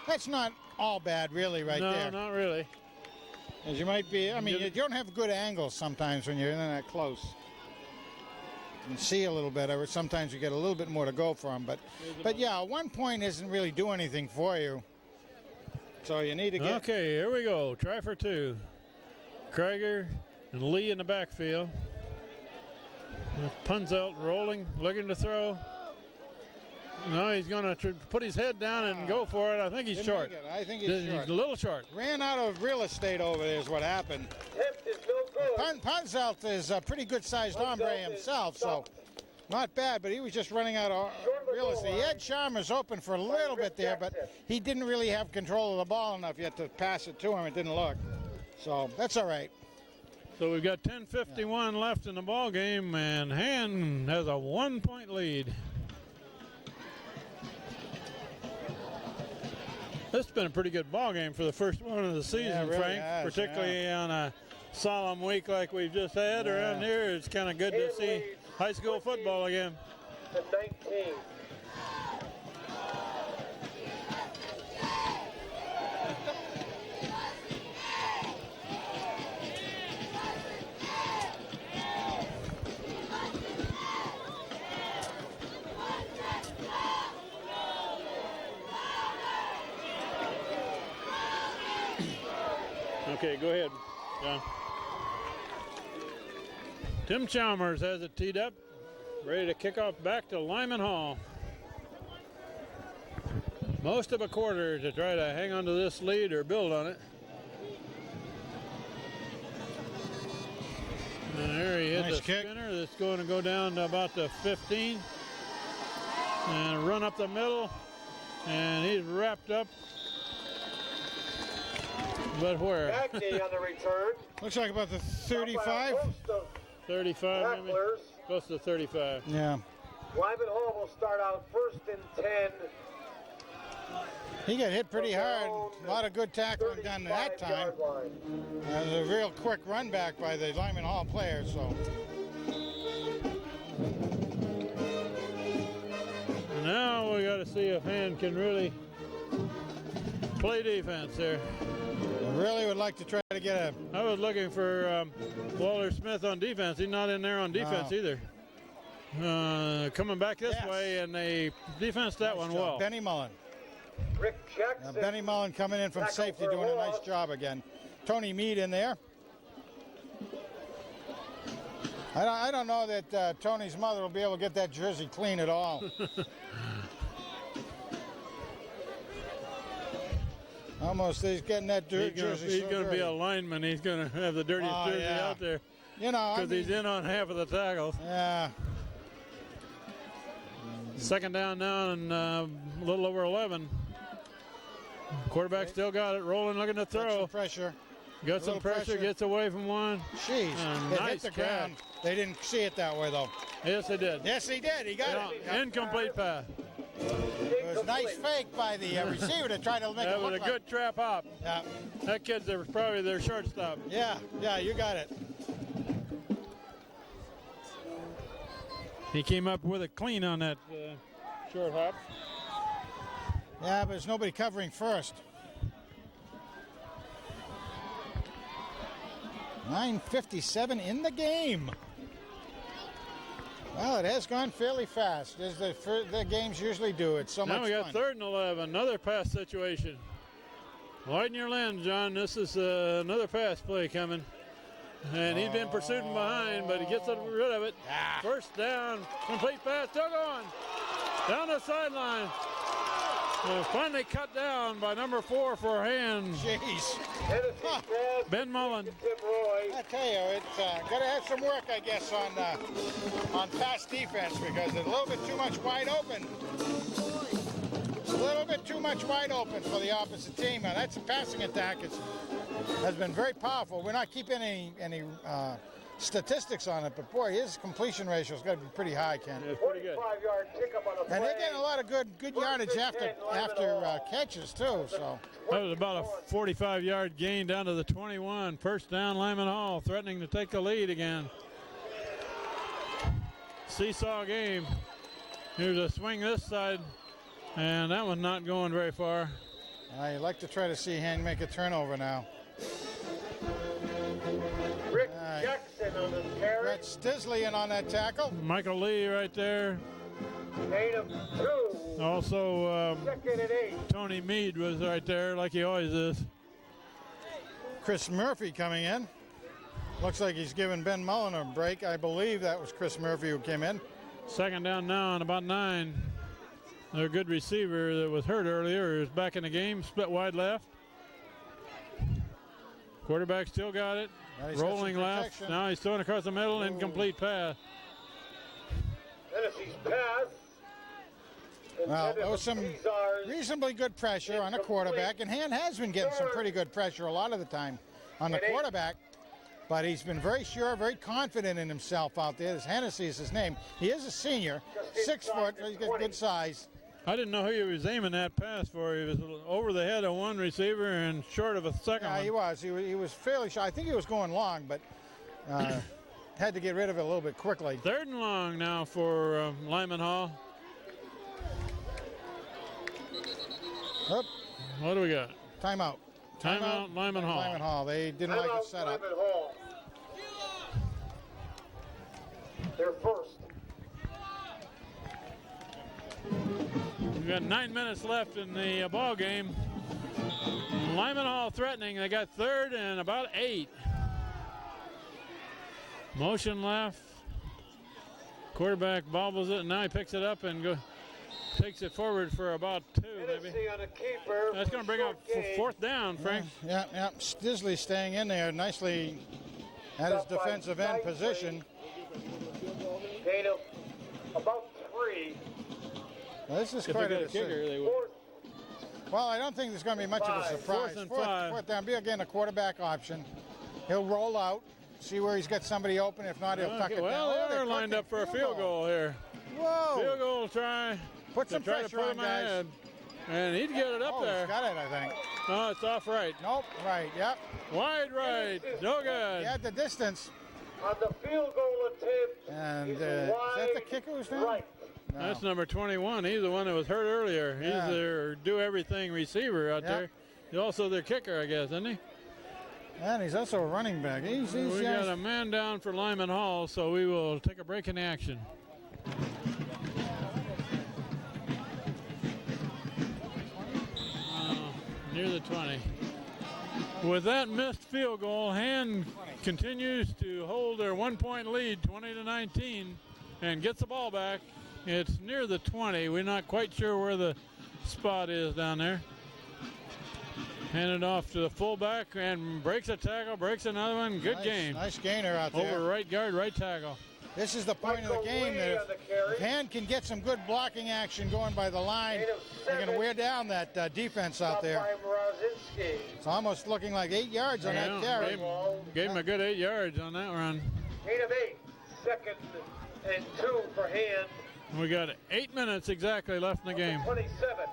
that's not all bad, really, right there. No, not really. As you might be, I mean, you don't have good angles sometimes when you're in that close. You can see a little better. Sometimes you get a little bit more to go from, but yeah, 1 point isn't really do anything for you. So you need to get. Okay, here we go. Try for two. Krieger and Lee in the backfield. Punzelt rolling, looking to throw. No, he's going to put his head down and go for it. I think he's short. I think he's short. He's a little short. Ran out of real estate over there is what happened. Punzelt is a pretty good-sized hombre himself, so not bad, but he was just running out of real estate. He had Chalmers open for a little bit there, but he didn't really have control of the ball enough yet to pass it to him. It didn't look. So that's all right. So we've got 10:51 left in the ball game, and Han has a 1 point lead. This has been a pretty good ball game for the first one of the season, really Frank. has, particularly on a solemn week like we've just had around here. It's kind of good to see high school football again. 19. Okay, go ahead, John. Tim Chalmers has it teed up, ready to kick off back to Lyman Hall. Most of a quarter to try to hang on to this lead or build on it. And there he hit the spinner. That's going to go down to about the 15 and run up the middle, and he's wrapped up. But where? Cagney on the return. Looks like about the 35. 35, maybe? Close to 35. Yeah. Lyman Hall will start out first and 10. He got hit pretty hard. A lot of good tackling done that time. It was a real quick run back by the Lyman Hall players. So. Now we got to see if Han can really play defense there. I really would like to try to get a. I was looking for Walter Smith on defense. He's not in there on defense either. Coming back this way, and they defensed that one well. Benny Mullen. Rick Jackson. Benny Mullen coming in from safety, doing a nice job again. Tony Mead in there. I don't know that Tony's mother will be able to get that jersey clean at all. Almost, he's getting that jersey. He's going to be a lineman. He's going to have the dirtiest jersey out there. You know, because he's in on half of the tackles. Yeah. Second down now, and a little over 11. Quarterback still got it rolling, looking to throw. Got some pressure. Got some pressure, gets away from one. Jeez. It nice hit the ground. They didn't see it that way, though. Yes, they did. Yes, he did. He got it. Incomplete pass. It was a nice fake by the receiver to try to make it look like. That was a good trap hop. Yeah. That kid's probably their shortstop. Yeah, you got it. He came up with it clean on that short hop. Yeah, but there's nobody covering first. 9:57 in the game. Well, it has gone fairly fast, as the games usually do. It's so much fun. Now we got 3rd and 11, another pass situation. Widen your lens, John. This is another pass play coming. And he's been pursued from behind, but he gets rid of it. First down, complete pass, still going. Down the sideline. Finally cut down by number 4 for Han. Jeez. Ben Mullen. I tell you, it's got to have some work, I guess, on pass defense, because it's a little bit too much wide open. A little bit too much wide open for the opposite team. Now, that's a passing attack. Has been very powerful. We're not keeping any statistics on it, but boy, his completion ratio's got to be pretty high, Ken. It's pretty good. 45-yard pickup on a play. And they're getting a lot of good yardage after catches too. So that was about a 45-yard gain down to the 21. First down, Lyman Hall threatening to take the lead again. Seesaw game. Here's a swing this side. And that one's not going very far. I'd like to try to see Hand make a turnover now. Rick Jackson on the carry. Brett Stisley in on that tackle. Michael Lee right there. Gain of 2. Also, Second and 8. Tony Mead was right there like he always is. Chris Murphy coming in. Looks like he's giving Ben Mullen a break. I believe that was Chris Murphy who came in. Second down now on about 9. Their good receiver that was hurt earlier is back in the game, split wide left. Quarterback still got it. Rolling left. Now he's throwing across the middle, incomplete pass. Tennessee's pass. Well, there was some reasonably good pressure on the quarterback, and Hand has been getting some pretty good pressure a lot of the time on the quarterback, but he's been very sure, very confident in himself out there. This Hennessy is his name. He is a senior, 6 foot, he's got good size. I didn't know who he was aiming that pass for. He was over the head of one receiver and short of a second one. He was. He was fairly shy. I think he was going long, but had to get rid of it a little bit quickly. 3rd and long now for Lyman Hall. Oop. What do we got? Timeout. Timeout, Lyman Hall. Lyman Hall. They didn't like the setup. Lyman Hall. They're first. We've got 9 minutes left in the ball game. Lyman Hall threatening. They got 3rd and about 8. Motion left. Quarterback bobbles it, and now he picks it up and takes it forward for about 2, maybe. On a keeper. That's going to bring up 4th down, Frank. Yeah. Stisley staying in there nicely at his defensive end position. Gain of about 3. This is If quite they got a a kicker, decision. they would. Well, I don't think there's going to be much of a surprise. 4th and 5. Fourth down. Be again a quarterback option. He'll roll out, see where he's got somebody open. If not, he'll tuck it down. Well, They're they're lined up for a field goal here. Whoa! Field goal try. Put some try to pressure put on, him guys. ahead. And he'd get it up Oh, there. he's got it, I think. No, it's off right. Nope. Right. Yep. Wide right. No good. He had the distance. On the field goal attempt. And he's is that the kicker who's down? right. No. That's number 21. He's the one that was hurt earlier. He's Yeah. their do-everything receiver out Yep. there. He's also their kicker, I guess, isn't he? And he's also a running back. He's We got a man down for Lyman Hall, so we will take a break in the action. Near the 20. With that missed field goal, Hand continues to hold their 1-point lead, 20-19, and gets the ball back. It's near the 20. We're not quite sure where the spot is down there. Handed off to the fullback and breaks a tackle, breaks another one. Good game. Nice gainer out there. Over right guard, right tackle. This is the point of the game that if Hand can get some good blocking action going by the line, they're going to wear down that defense out there. It's almost looking like 8 yards on that carry. Gave him a good 8 yards on that run. Gain of 8. 2nd and 2 for Hand. We got 8 minutes exactly left in the game. 27.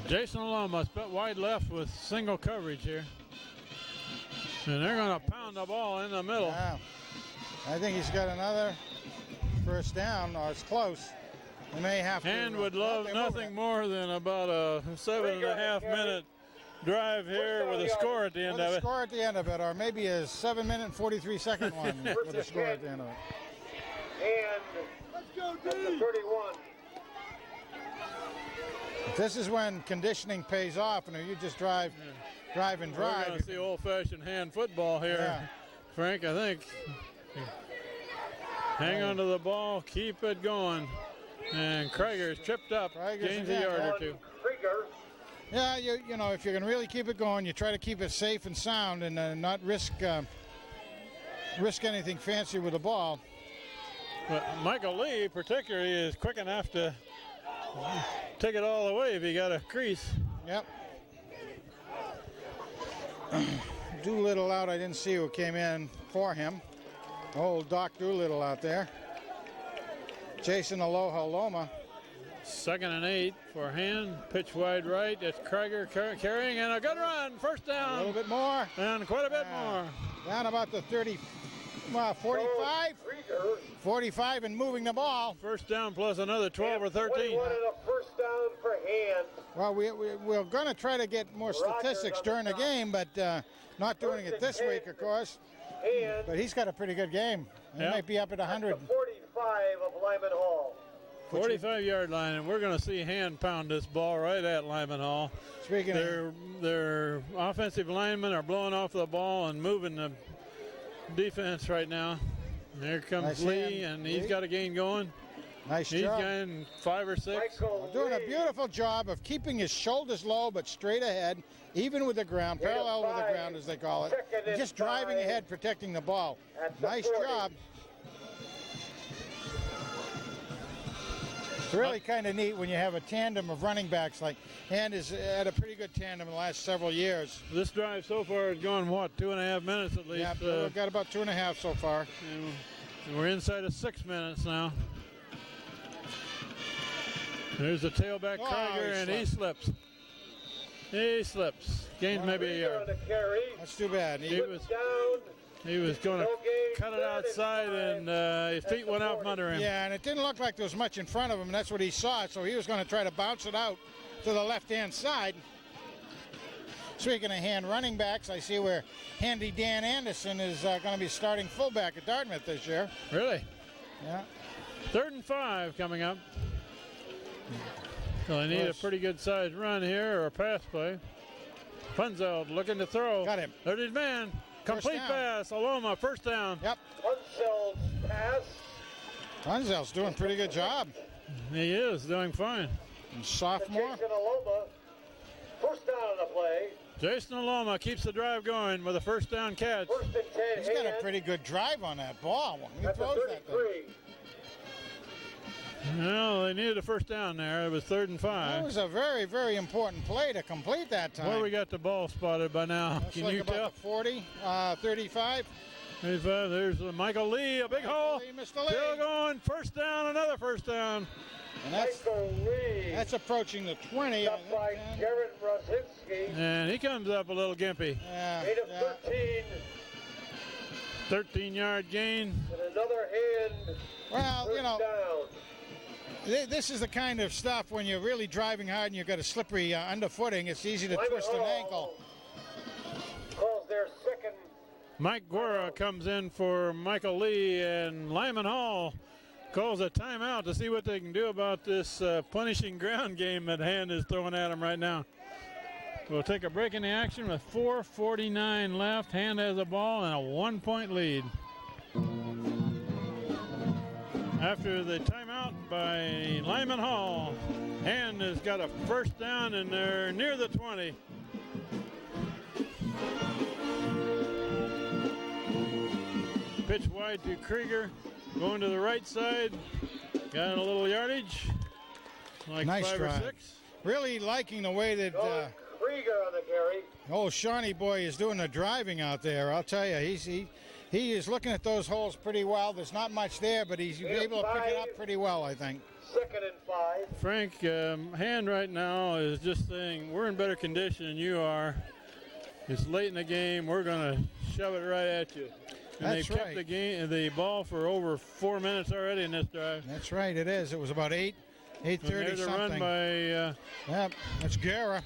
Jason Aloma split wide left with single coverage here. And they're going to pound the ball in the middle. Yeah. I think he's got another first down, or it's close. They may have to. Hand would love nothing more than about a 7.5 minute drive here with a score at the end of it. Score at the end of it, or maybe a 7-minute and 43-second one with a score at the end of it. And at the 31. This is when conditioning pays off, and if you just drive and We're drive. going to see old-fashioned hand football here, Yeah. Frank, I think. Hang on to the ball, keep it going. And Krieger's tripped up, gains a yard or two. Krieger. Yeah, you know, if you can really keep it going, you try to keep it safe and sound and not risk anything fancy with the ball. But Michael Lee, particularly, is quick enough to take it all the way if he got a crease. Yep. Doolittle out. I didn't see who came in for him. Old Doc Doolittle out there. Jason Aloha Loma. 2nd and 8 for Hand. Pitch wide right. It's Krieger carrying, and a good run. First down. A little bit more. And quite a bit more. Down about the 45. 45 and moving the ball. First down plus another 12 or 13. 21 and a first down for Hand. Well, we're going to try to get more statistics during the game, but not doing it this week, of course. Hand. But he's got a pretty good game. He might be up at 100. The 45 of Lyman Hall. 45-yard line, and we're going to see Hand pound this ball right at Lyman Hall. Speaking of, Their offensive linemen are blowing off the ball and moving the defense right now. There comes Nice Lee, hand. and he's got a gain going. nice He's job. getting 5 or 6. Michael Doing a Lee. beautiful job of keeping his shoulders low but straight ahead, even with the ground, parallel with the ground as they call it. Second and Just driving 5 ahead, protecting the ball. at the Nice 40. job. It's really kind of neat when you have a tandem of running backs. Like Hand has had a pretty good tandem in the last several years. This drive so far has gone, 2.5 minutes at least? Yeah, we've got about 2.5 so far. And we're inside of 6 minutes now. There's the tailback Oh, Krieger, he and he slips. He slips. Gained maybe a Krieger on yard. the carry. That's too bad. He was Down. going to No gain, cut it third and outside, 5 and his feet at the went out 40. from under him. Yeah, and it didn't look like there was much in front of him, and that's what he saw. So he was going to try to bounce it out to the left-hand side. Speaking of Hand running backs, I see where Handy Dan Anderson is going to be starting fullback at Dartmouth this year. Really? Yeah. 3rd and 5 coming up. So they need a pretty good sized run here or a pass play. Funzeld looking to throw. Got him. There's his man. Complete down. pass. Aloma, first down. Yep. Unsel's pass. Funzel's doing a pretty good job. He is doing fine. And sophomore. Jason Aloma. First down on the play. Jason Aloma keeps the drive going with a first down catch. First and 10. He's got a Hand pretty good drive on that ball when he at the throws that thing. 33. Well, they needed a first down there. It was 3rd and 5. That was a very, very important play to complete that time. Where we got the ball spotted by now? That's Can like you about tell? the 40, 35. 35. There's Michael Lee, a big hole. Lee, Mr. Lee. Still going. First down, another first down. And that's Michael Lee. approaching the 20. I Up think, by Dan. Jared Rosinski. And he comes up a little gimpy. Yeah, Gain of yeah. 13. 13-yard gain. And another Hand. Well, First you know, down. this is the kind of stuff when you're really driving hard and you've got a slippery underfooting, it's easy to Lyman twist an Hall ankle. Calls their second. Mike Guerra comes in for Michael Lee, and Lyman Hall calls a timeout to see what they can do about this punishing ground game that Hand is throwing at him right now. We'll take a break in the action with 4:49 left. Hand has a ball and a 1-point lead. After the timeout by Lyman Hall, Hand has got a first down, and they're near the 20. Pitch wide to Krieger, going to the right side. Got a little yardage, like Nice 5 drive. or 6. Really liking the way that Krieger on the carry. old Shawnee boy is doing the driving out there. I'll tell you, he is looking at those holes pretty well. There's not much there, but he's able to pick it up pretty well, I think. Second and 5. Frank, Hand right now is just saying, we're in better condition than you are. It's late in the game. We're going to shove it right at you. And That's they've kept right. the ball for over 4 minutes already in this drive. That's right, it is. It was about 8:30 And there's a run something. by Yep, that's Guerra.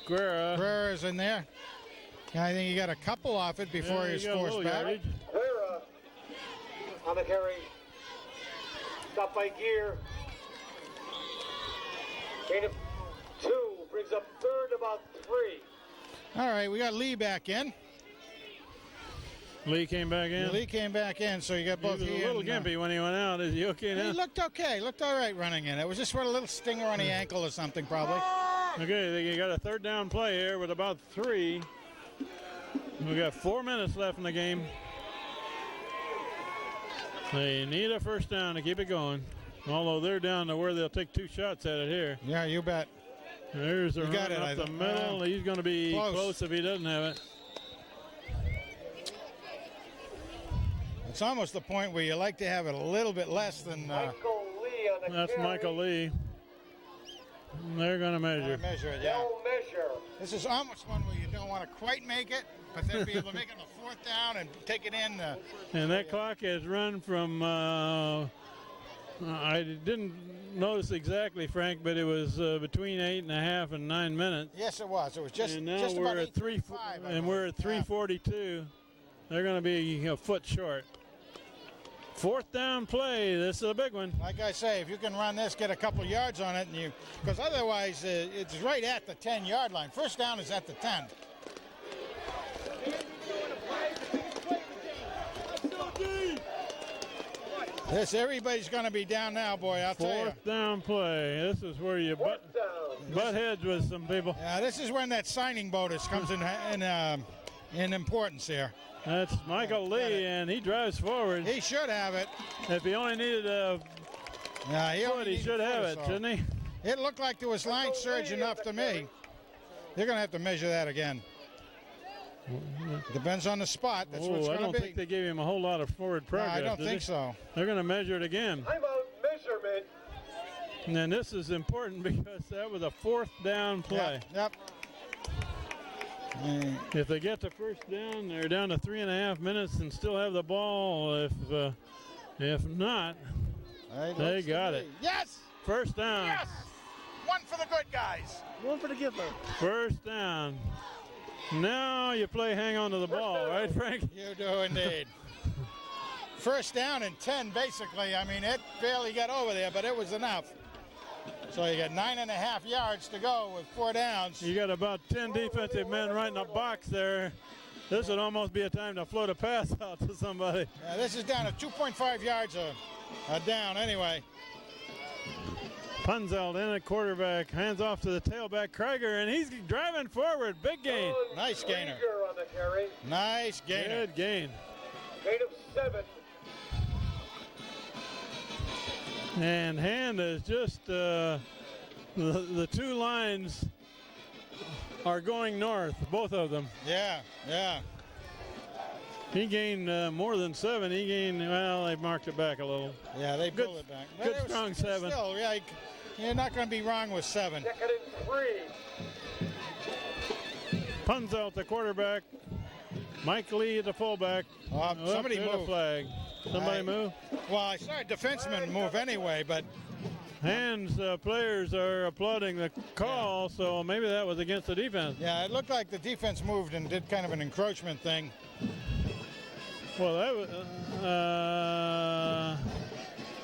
Guerra. Guerra's in there. I think he got a couple off it before Yeah, he was got a forced little back. yardage. Guerra on the carry. Stopped by Gear. Gain of 2. Brings up third about 3. All right, we got Lee back in. Lee came back in. Lee came back in, so you got He both was a he little and, gimpy when he went out. Is he okay He now? looked okay. Looked all right running in. It was just a little stinger on the ankle or something, probably. Okay, they got a third down play here with about 3. We got 4 minutes left in the game. They need a first down to keep it going. Although they're down to where they'll take 2 shots at it here. Yeah, you bet. There's a You got run it, I up the think. middle. He's going to be Close. close if he doesn't have it. It's almost the point where you like to have it a little bit less than Michael Lee on the That's carry. Michael Lee. They're going to measure. measure it. Yeah. No measure. This is almost one where you don't want to quite make it, but then be able to make it a fourth down and take it in. And that clock has run from, I didn't notice exactly, Frank, but it was between 8.5 and 9 minutes. Yes, it was. It was just, and now just we're about at 8:55, and we're at 3:42. They're going to be a foot short. Fourth down play. This is a big one. Like I say, if you can run this, get a couple yards on it, and because otherwise it's right at the 10-yard line. First down is at the 10. Everybody's going to be down now, boy. I'll tell you. Fourth down play. This is where you butt heads with some people. Yeah, this is when that signing bonus comes in importance here. That's Michael Lee, and he drives forward. He should have it. If he only needed a foot, he should have it, shouldn't he? It looked like there was line surge enough to me. They're going to have to measure that again. Depends on the spot. That's what it's going to be. I don't think they gave him a whole lot of forward progress. No, I don't think so. They're going to measure it again. Time out measurement. And then this is important because that was a fourth down play. Yep. If they get the first down, they're down to 3.5 minutes and still have the ball. If not, they got it. Yes! First down. Yes! One for the good guys. One for the giver. First down. Now you play hang on to the ball, right, Frank? You do indeed. First down and 10, basically. I mean, it barely got over there, but it was enough. So you got 9.5 yards to go with 4 downs. You got about 10 defensive men right in the box there. This would almost be a time to float a pass out to somebody. Yeah, this is down to 2.5 yards a down anyway. Punzelt in at quarterback, hands off to the tailback, Krieger, and he's driving forward. Big gain. Nice gainer. On the carry. Nice gainer. Good gain. Gain of 7. And Hand is just, the two lines are going north, both of them. Yeah. He gained more than 7. He gained, well, they marked it back a little. Yeah, they pulled it back. Good strong 7. Still, yeah, you're not going to be wrong with 7. Second and 3. Punzelt, the quarterback. Mike Lee, the fullback. Somebody moved. moved. Flag. Somebody move? Well, I saw a defenseman move anyway, but Hands players are applauding the call, so maybe that was against the defense. yeah, it looked like the defense moved and did kind of an encroachment thing. Well, that was,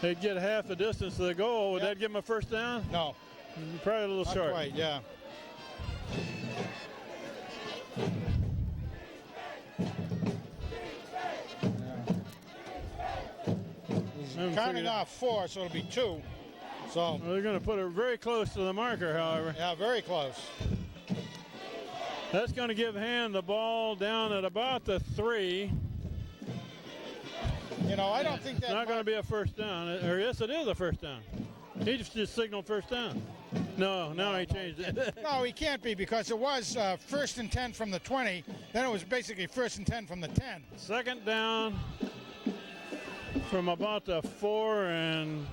they'd get half the distance to the goal. Would Yep. that give them a first down? No, Probably a little not short. quite, yeah. He's counting off 4, so it'll be 2. So Well, they're going to put it very close to the marker, however. yeah, very close. That's going to give Hand the ball down at about the 3. You know, I don't think It's that not going to be a first down. Or yes, it is a first down. He just signaled first down. No, now he changed it. No, he can't be because it was first and 10 from the 20. Then it was basically first and 10 from the 10. Second down from about the 4, and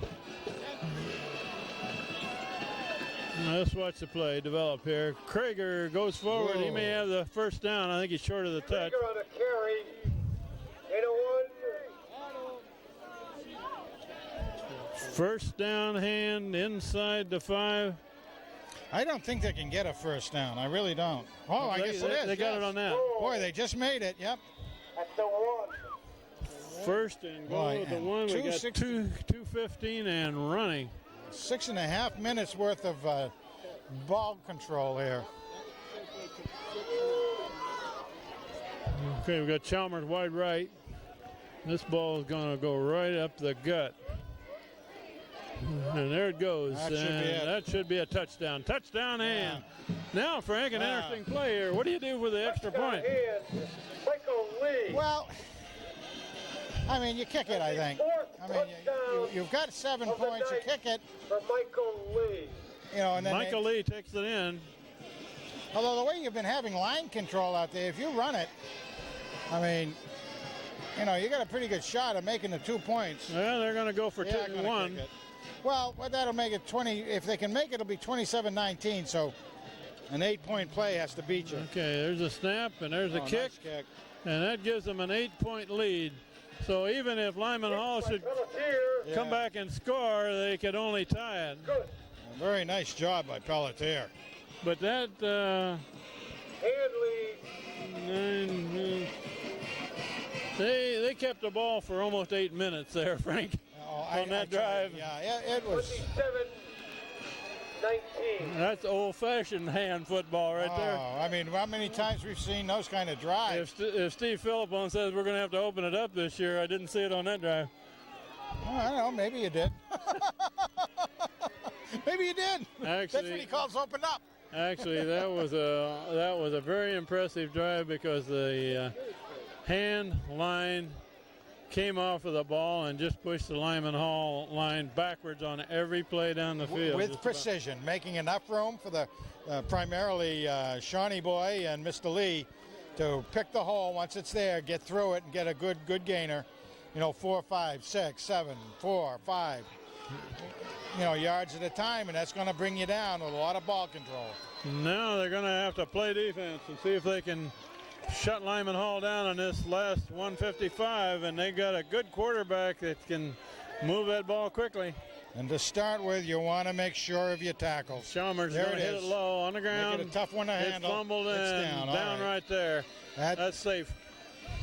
let's watch the play develop here. Krieger goes forward. He may have the first down. I think he's short of the touch. Krieger on a carry. Gain of 1. First down, Hand inside the 5. I don't think they can get a first down. I really don't. Oh, I guess it is. They got it on that. Boy, they just made it. Yep. At the 1. First and goal Boy, at the and 1. We got 2:60. 2:15 and running. 6.5 minutes worth of ball control here. Okay, we got Chalmers wide right. This ball is going to go right up the gut. And there it goes. That should be it. That should be a touchdown. Touchdown, Hand. Now, Frank, an interesting play here. What do you do with the extra point? Hand. Michael Lee. Well, I mean, you kick it, I think. I mean, you've got 7 points. You kick it, For Michael Lee. you know, and then Michael Lee takes it in. although the way you've been having line control out there, if you run it, I mean, you know, you got a pretty good shot of making the 2 points. Well, they're going to go for They're not gonna 2-1. kick it. Well, that'll make it 20. If they can make it, it'll be 27-19. So An 8-point play has to beat you. Okay, there's a snap and there's a kick, Nice kick. and that gives them an 8-point lead. So even if Lyman Hall should come back and score, they could only tie it. Good. A very nice job by Pelletier. But that Hand lead. they kept the ball for almost 8 minutes there, Frank, on that drive. Yeah, it was. 27-19. That's old-fashioned hand football right there. I mean, how many times we've seen those kind of drives? If Steve Philippon says we're going to have to open it up this year, I didn't see it on that drive. Oh, I don't know. Maybe you did. Maybe you did. That's what he calls open up. Actually, that was a very impressive drive because the hand line came off of the ball and just pushed the Lyman Hall line backwards on every play down the field. With precision, making enough room for the primarily Shawnee boy and Mr. Lee to pick the hole once it's there, get through it, and get a good gainer. 4, 5, 6, 7, 4, 5. Yards at a time, and that's going to bring you down with a lot of ball control. Now they're going to have to play defense and see if they can shut Lyman Hall down on this last 155, and they got a good quarterback that can move that ball quickly. And to start with, you want to make sure of your tackles. Chalmers going to hit it low on the ground. Make it a tough one to handle. It's fumbled in, down right there. That's safe.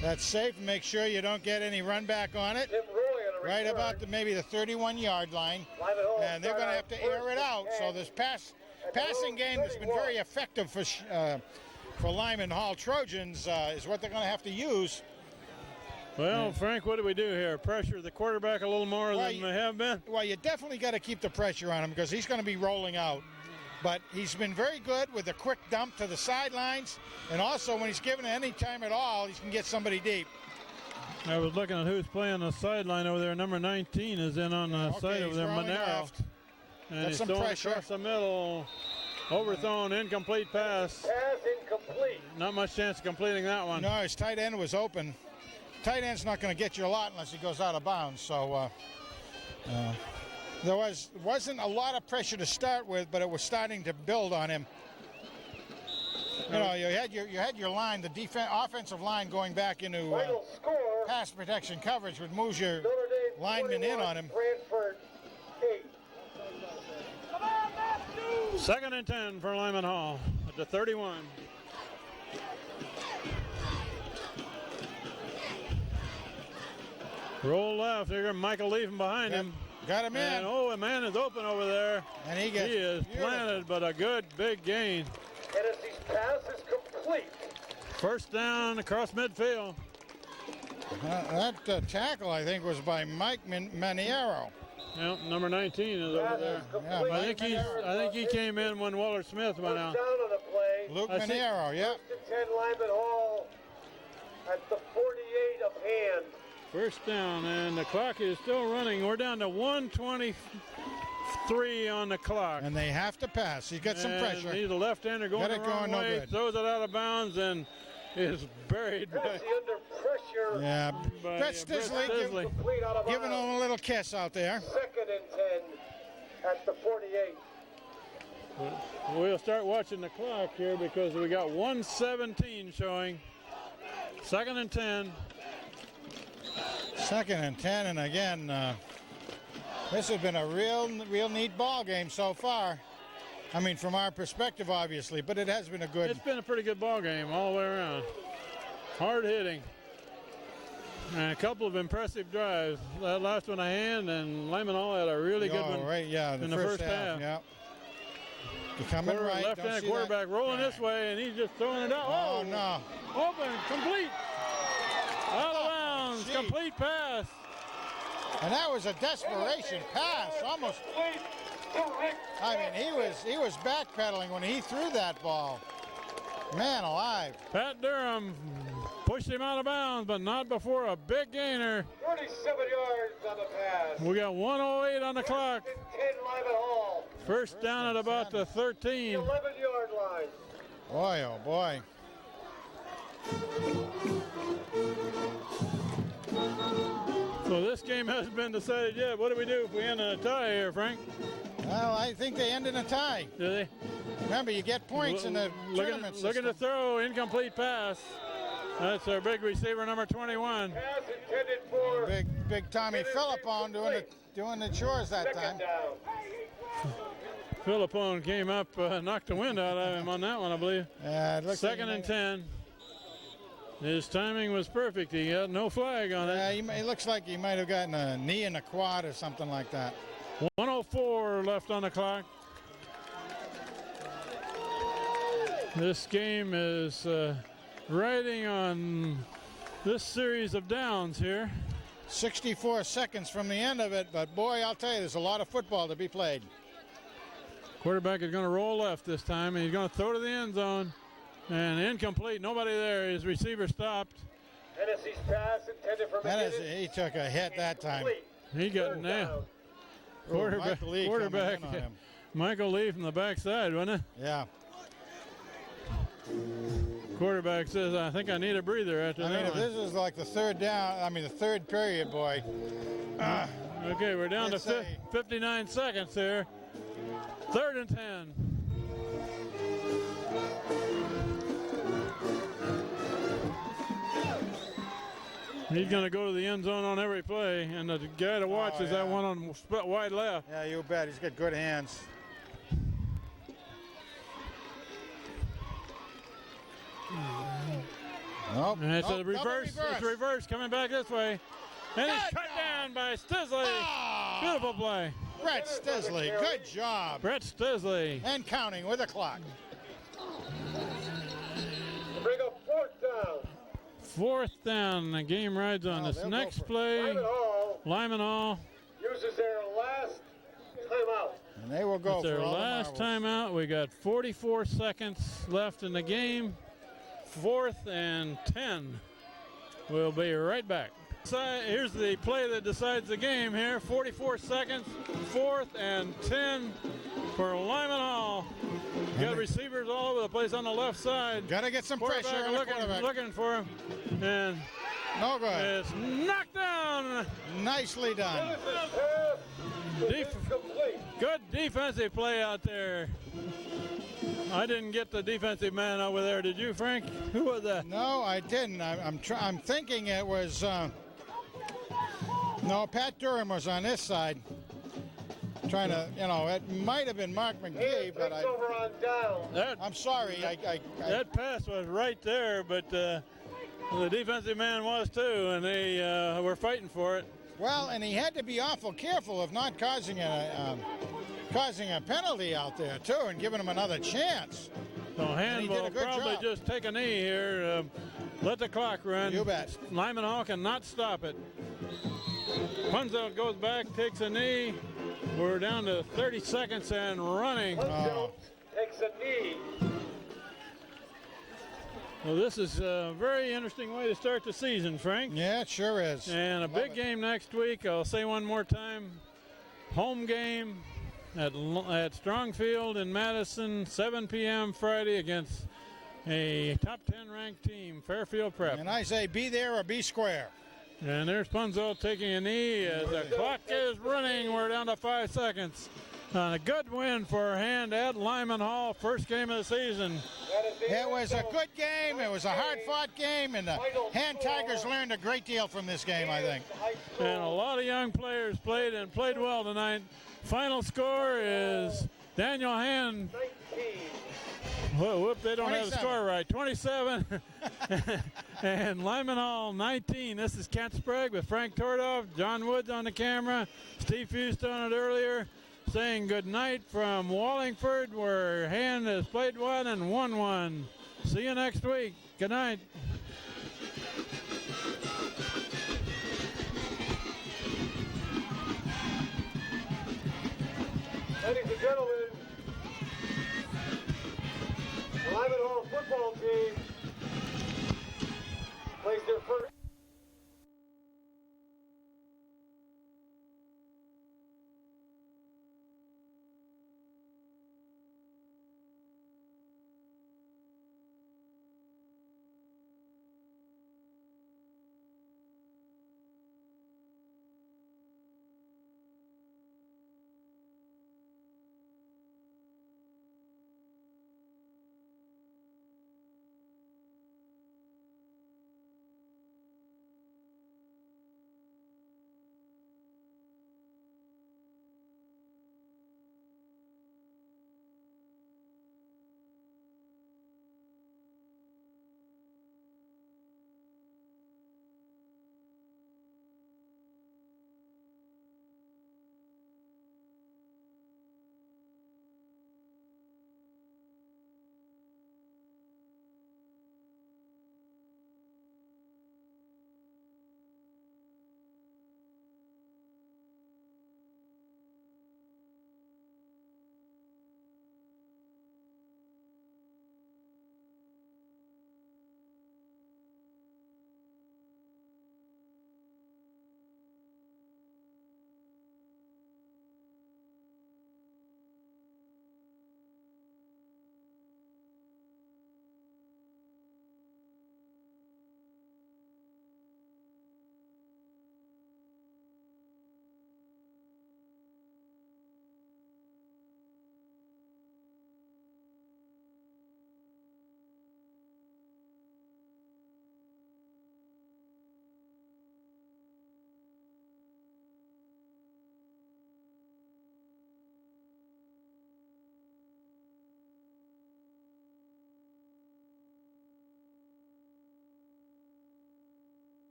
That's safe. Make sure you don't get any run back on it. Right about maybe the 31-yard line. And they're going to have to air it out. So this passing game has been very effective for Lyman Hall Trojans is what they're going to have to use. Well, Frank, what do we do here? Pressure the quarterback a little more than we have been? Well, you definitely got to keep the pressure on him because he's going to be rolling out. But he's been very good with a quick dump to the sidelines. And also when he's given any time at all, he can get somebody deep. I was looking at who's playing the sideline over there. Number 19 is in on the side over there, Monero. And he's throwing across the middle. Overthrown, incomplete pass. Pass incomplete. Not much chance of completing that one. No, his tight end was open. Tight end's not going to get you a lot unless he goes out of bounds. So there wasn't a lot of pressure to start with, but it was starting to build on him. You had your line, the offensive line going back into pass protection coverage, which moves your lineman in on him. 2nd and 10 for Lyman Hall at the 31. Roll left. Here, Michael Leafen behind him. Got him in. And, a man is open over there. And he is planted, but a good big gain. Tennessee's pass is complete. First down across midfield. That tackle, I think, was by Mike Maniero. Yep, number 19 is over there. Yeah, I think he came in when Waller Smith went out. Down on the play. Luke Maniero, yeah. 10 Lyman Hall at the 48 of hand. First down, and the clock is still running. We're down to 1:23 on the clock. And they have to pass. He's got some pressure. He's a left-hander going the wrong way. Throws it out of bounds and is buried. Under pressure. Yeah, Brett Stisley giving him a little kiss out there. 2nd and 10 at the 48. We'll start watching the clock here because we got 1:17 showing. 2nd and 10. 2nd and 10, and again, this has been a real neat ball game so far. I mean, from our perspective, obviously, but it has been a good. It's been a pretty good ball game all the way around. Hard hitting. And a couple of impressive drives. That last one a hand, and Lyman Hall had a really good one in the first half. Yeah. You're coming right. Left-handed quarterback rolling this way, and he's just throwing it out. Oh, no. Open, complete. Out of bounds, complete pass. And that was a desperation pass, almost. I mean, he was backpedaling when he threw that ball. Man alive. Pat Durham pushed him out of bounds, but not before a big gainer. 47 yards on the pass. We got 1:08 on the clock. 10 Lyman Hall. First down at about the 13. 11-yard line. Boy, oh boy. So this game hasn't been decided yet. What do we do if we end in a tie here, Frank? Well, I think they end in a tie. Do they? Remember, you get points in the tournament system. Looking to throw, incomplete pass. That's our big receiver, number 21. Pass intended for Big Tommy Philippone doing the chores that time. second down. Philippone came up, knocked the wind out of him on that one, I believe. It looks like Second and 10. His timing was perfect. He got no flag on it. It looks like he might have gotten a knee in the quad or something like that. 1:04 left on the clock. This game is riding on this series of downs here. 64 seconds from the end of it, but boy, I'll tell you, there's a lot of football to be played. Quarterback is going to roll left this time, and he's going to throw to the end zone. And incomplete. Nobody there. His receiver stopped. Tennessee's pass intended for McKinnon. He took a hit that time. He got nailed. Quarterback. Michael Lee from the backside, wasn't it? Yeah. Quarterback says, I think I need a breather after that. If this is like the third period, boy. Okay, we're down to 59 seconds here. 3rd and 10. He's going to go to the end zone on every play, and the guy to watch is that one on wide left. Yeah, you bet. He's got good hands. Nope. And it's a reverse. reverse. It's reverse coming back this way. And he's cut down by Stisley. Beautiful play. Brett Stisley, good job. Brett Stisley. And counting with a clock. Bring up 4th down. 4th down. The game rides on this next play. Lyman Hall uses their last timeout. And they will go it's for their all last the marbles. timeout. We got 44 seconds left in the game. 4th and 10. We'll be right back. So here's the play that decides the game here. 44 seconds, 4th and 10 for Lyman Hall. Got receivers all over the place on the left side. Got to get some pressure on the quarterback. Looking for him. And no good. It's knocked down. Nicely done. Good defensive play out there. I didn't get the defensive man over there. Did you, Frank? Who was that? No, I didn't. I'm thinking it was. No, Pat Durham was on this side. Trying to, it might have been Mark McGee, but over on down. I'm sorry. That pass was right there, but the defensive man was too, and they were fighting for it. Well, and he had to be awful careful of not causing a penalty out there too, and giving him another chance. So Hand will probably job. just take a knee here. Let the clock run. You bet. Lyman Hall cannot stop it. Punzel goes back, takes a knee. We're down to 30 seconds and running. Takes a knee. Well, this is a very interesting way to start the season, Frank. Yeah, it sure is. And a big game next week. I'll say one more time. Home game at Strongfield in Madison, 7 p.m. Friday against a top 10 ranked team, Fairfield Prep. And I say be there or be square. And there's Punzel taking a knee as the clock is running. We're down to 5 seconds. A good win for Hand at Lyman Hall, first game of the season. It was a good game. It was a hard-fought game, and the Hand Tigers learned a great deal from this game, I think. And a lot of young players played well tonight. Final score is Daniel Hand. Whoop, they don't 27. have the score right. 27 and Lyman Hall 19. This is Kent Sprague with Frank Tordoff, John Woods on the camera, Steve Fust on it earlier, saying good night from Wallingford, where Hand has played one and won one. See you next week. Good night. Ladies and gentlemen.